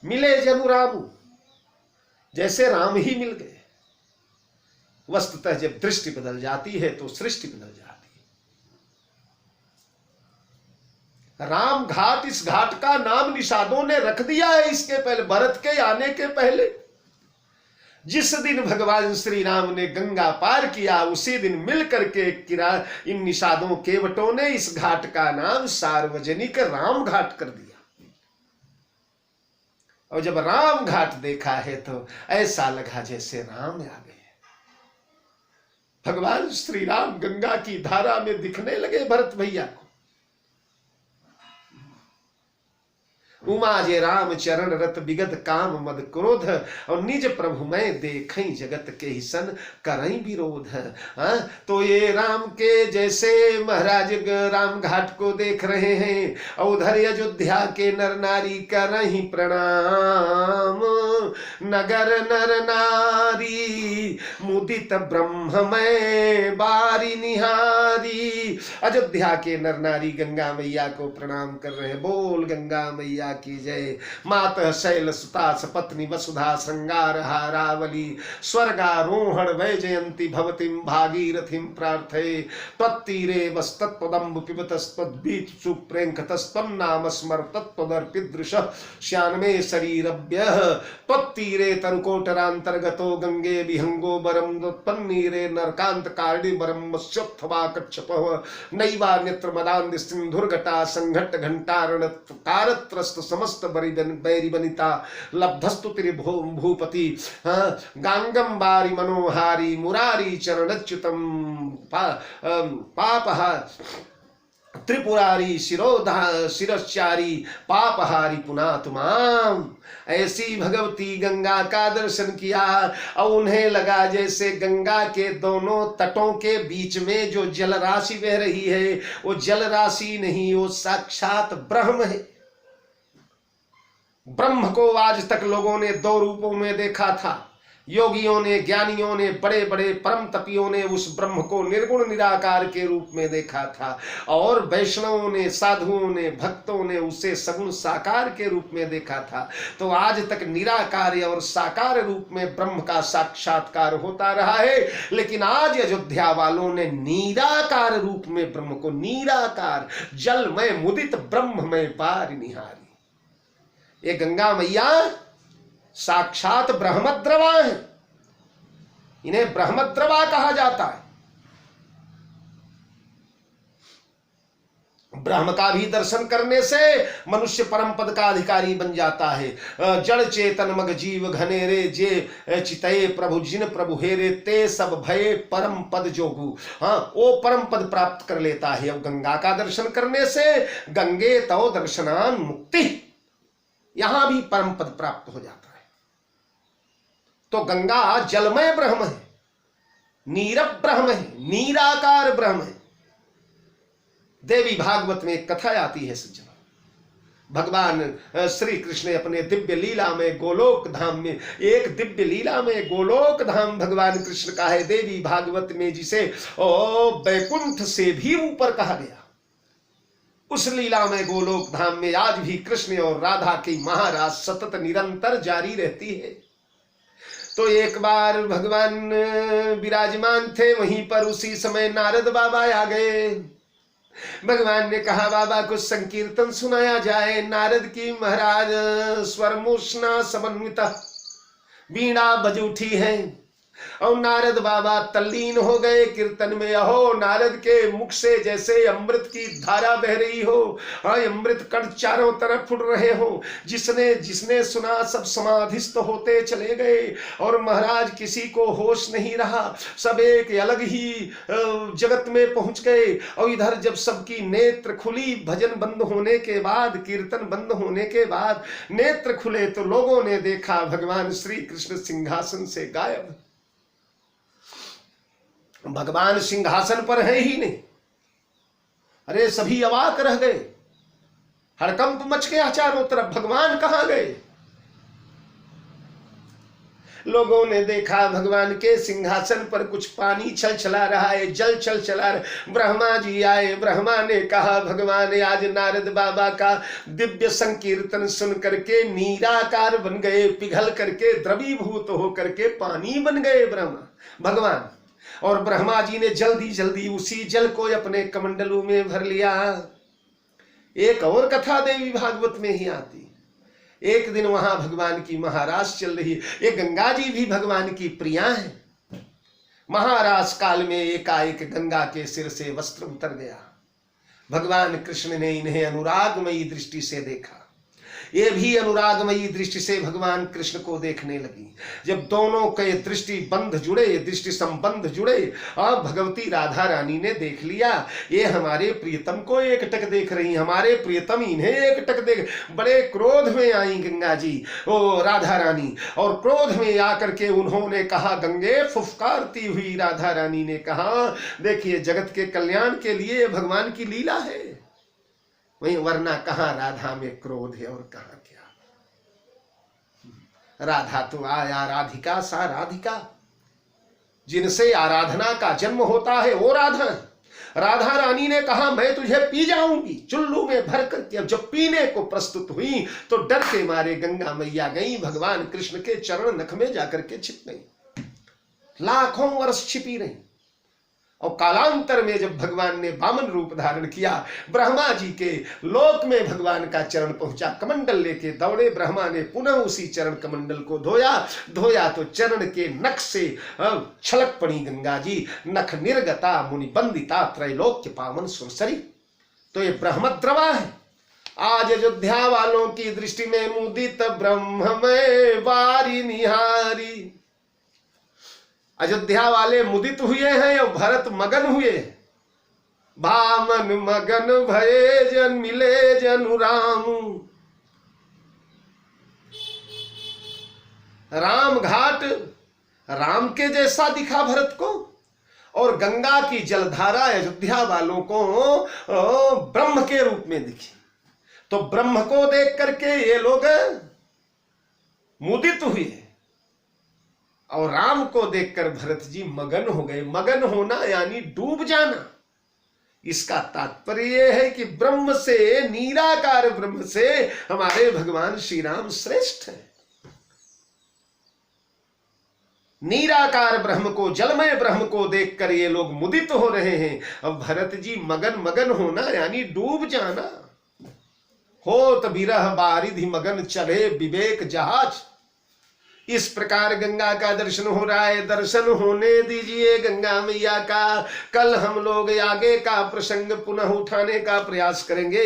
मिले जनु राम, जैसे राम ही मिल गए। वस्तुतः जब दृष्टि बदल जाती है तो सृष्टि बदल जाती है। राम घाट, इस घाट का नाम निषादों ने रख दिया है इसके पहले, भरत के आने के पहले। जिस दिन भगवान श्री राम ने गंगा पार किया उसी दिन मिलकर के इन निषादों केवटों ने इस घाट का नाम सार्वजनिक राम घाट कर दिया। और जब राम घाट देखा है तो ऐसा लगा जैसे राम आ गए। भगवान श्री राम गंगा की धारा में दिखने लगे भरत भैया को। उमा जे राम चरण रत विगत काम मद क्रोध, और निज प्रभु मैं देखई जगत के ही सन करई विरोध। तो ये राम के जैसे महाराज राम घाट को देख रहे हैं, और उधर अयोध्या के नर नारी करही प्रणाम। नगर नर नारी मुदित ब्रह्ममय बारी निहारी। अयोध्या के नर नारी गंगा मैया को प्रणाम कर रहे हैं। बोल गंगा मैया की जय। मातः शैल सुता सपत्नी वसुधा श्रृंगार हारावली, स्वर्गारोहण वैजयंती भवतीं भागीरथीं प्रार्थे। त्वत्तीरे वस्तत्पदम्ब पिबतस्त्वद्बीज सुप्रेंखतस्त्वं नाम स्मर तत्पदर्पिदृश श्यानमे शरीरभ्यः। त्वत्तीरे तरुकोटरांतर्गतो गंगे विहंगो बरम त्वन्नीरे नरकांत कारणी बरम मत्स्योत्थवा कच्छपः। नैवान्यत्र मदान्ध सिंधुर्घटा संघट्ट घंटारण कारत्रस्त समस्त बैरी बनिता लब्धस्तु त्रिभूपति। गांगम बारी मनोहारी मुरारी चरणच्युतम पापहा त्रिपुरारी शिरोचारी पापहारी पुनातुमाम। ऐसी भगवती गंगा का दर्शन किया और उन्हें लगा जैसे गंगा के दोनों तटों के बीच में जो जल राशि बह रही है वो जल राशि नहीं, वो साक्षात ब्रह्म है। ब्रह्म को आज तक लोगों ने दो रूपों में देखा था। योगियों ने, ज्ञानियों ने, बड़े बड़े परम तपियों ने उस ब्रह्म को निर्गुण निराकार के रूप में देखा था, और वैष्णवों ने, साधुओं ने, भक्तों ने उसे सगुण साकार के रूप में देखा था। तो आज तक निराकार और साकार रूप में ब्रह्म का साक्षात्कार होता रहा है, लेकिन आज अयोध्या वालों ने निराकार रूप में ब्रह्म को, निराकार जलमय मुदित ब्रह्ममय पार निहारी। ये गंगा मैया साक्षात ब्रह्मद्रवा है, इन्हें ब्रह्मद्रवा कहा जाता है। ब्रह्म का भी दर्शन करने से मनुष्य परम पद का अधिकारी बन जाता है। जड़ चेतन मग जीव घनेरे जे चितये प्रभु जिन प्रभु हेरे ते सब भये परम पद जोगु। वो परम पद प्राप्त कर लेता है। अब गंगा का दर्शन करने से गंगे तव दर्शनान मुक्ति, यहां भी परम पद प्राप्त हो जाता है। तो गंगा जलमय ब्रह्म है, नीरव ब्रह्म है, निराकार ब्रह्म है। देवी भागवत में एक कथा आती है सज्जन। भगवान श्री कृष्ण ने अपने दिव्य लीला में गोलोक धाम में, एक दिव्य लीला में गोलोक धाम भगवान कृष्ण का है देवी भागवत में, जिसे बैकुंठ से भी ऊपर कहा गया। उस लीला में गोलोक धाम में आज भी कृष्ण और राधा की महाराज सतत निरंतर जारी रहती है। तो एक बार भगवान विराजमान थे वहीं पर, उसी समय नारद बाबा आ गए। भगवान ने कहा बाबा कुछ संकीर्तन सुनाया जाए। नारद की महाराज स्वरमूषणा समन्विता वीणा बज उठी है और नारद बाबा तल्लीन हो गए कीर्तन में। अहो नारद के मुख से जैसे अमृत की धारा बह रही हो, अमृत कण चारों तरफ उड़ रहे हो। जिसने सुना सब समाधिस्थ होते चले गए और महाराज किसी को होश नहीं रहा, सब एक अलग ही जगत में पहुंच गए। और इधर जब सबकी नेत्र खुली, भजन बंद होने के बाद, कीर्तन बंद होने के बाद नेत्र खुले तो लोगों ने देखा भगवान श्री कृष्ण सिंहासन से गायब। भगवान सिंहासन पर है ही नहीं। अरे सभी अवाक रह गए, हड़कंप मच गया चारों तरफ, भगवान कहां गए। लोगों ने देखा भगवान के सिंहासन पर कुछ पानी छलछला रहा है, जल छलछला रहा। ब्रह्मा जी आए, ब्रह्मा ने कहा भगवान आज नारद बाबा का दिव्य संकीर्तन सुन करके निराकार बन गए, पिघल करके द्रवीभूत होकर के पानी बन गए भगवान। और ब्रह्मा जी ने जल्दी जल्दी उसी जल को अपने कमंडलों में भर लिया। एक और कथा देवी भागवत में ही आती। एक दिन वहां भगवान की महारास चल रही। ये गंगा जी भी भगवान की प्रिया है। महारास काल में एकाएक गंगा के सिर से वस्त्र उतर गया। भगवान कृष्ण ने इन्हें अनुरागमयी दृष्टि से देखा। ये भी अनुरागमयी दृष्टि से भगवान कृष्ण को देखने लगी। जब दोनों के दृष्टि बंध जुड़े, दृष्टि संबंध जुड़े, अब भगवती राधा रानी ने देख लिया ये हमारे प्रियतम को एकटक देख रही, हमारे प्रियतम इन्हें एकटक देख। बड़े क्रोध में आई गंगा जी, ओ राधा रानी, और क्रोध में आकर के उन्होंने कहा, गंगे, फुफकारती हुई राधा रानी ने कहा, देखिए जगत के कल्याण के लिए भगवान की लीला है, वहीं वरना कहां राधा में क्रोध है और कहां क्या। राधा तो आया राधिका सा राधिका, जिनसे आराधना का जन्म होता है वो राधा। राधा रानी ने कहा मैं तुझे पी जाऊंगी, चुल्लू में भर करके। अब जब पीने को प्रस्तुत हुई तो डर के मारे गंगा मैया गई, भगवान कृष्ण के चरण नख में जाकर के छिप गई, लाखों वर्ष छिपी रही। और कालांतर में जब भगवान ने वामन रूप धारण किया, ब्रह्मा जी के लोक में भगवान का चरण पहुंचा, कमंडल लेके दौड़े। ब्रह्मा ने पुनः उसी चरण कमंडल को धोया तो चरण के नख से छलक पड़ी गंगा जी, नख निर्गता मुनि बंदिता त्रैलोक्य पावन सुरसरी। तो ये ब्रह्मद्रवा है। आज अयोध्या वालों की दृष्टि में मुदित ब्रह्म में बारी निहारी। अयोध्या वाले मुदित हुए हैं और भरत मगन हुए। भामन मगन भये जन मिले जनु राम। राम घाट राम के जैसा दिखा भरत को, और गंगा की जलधारा अयोध्या वालों को ब्रह्म के रूप में दिखी। तो ब्रह्म को देख करके ये लोग मुदित हुए, और राम को देखकर भरत जी मगन हो गए। मगन होना यानी डूब जाना। इसका तात्पर्य यह है कि ब्रह्म से, निराकार ब्रह्म से हमारे भगवान श्री राम श्रेष्ठ हैं। निराकार ब्रह्म को, जलमय ब्रह्म को देखकर ये लोग मुदित हो रहे हैं। अब भरत जी मगन होना यानी डूब जाना। होत बिरह बारिधि मगन चले विवेक जहाज। इस प्रकार गंगा का दर्शन हो रहा है। दर्शन होने दीजिए गंगा मैया का। कल हम लोग आगे का प्रसंग पुनः उठाने का प्रयास करेंगे।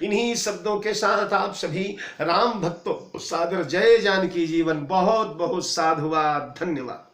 इन्हीं शब्दों के साथ आप सभी राम भक्तों सादर जय जानकी जीवन। बहुत बहुत साधुवाद, धन्यवाद।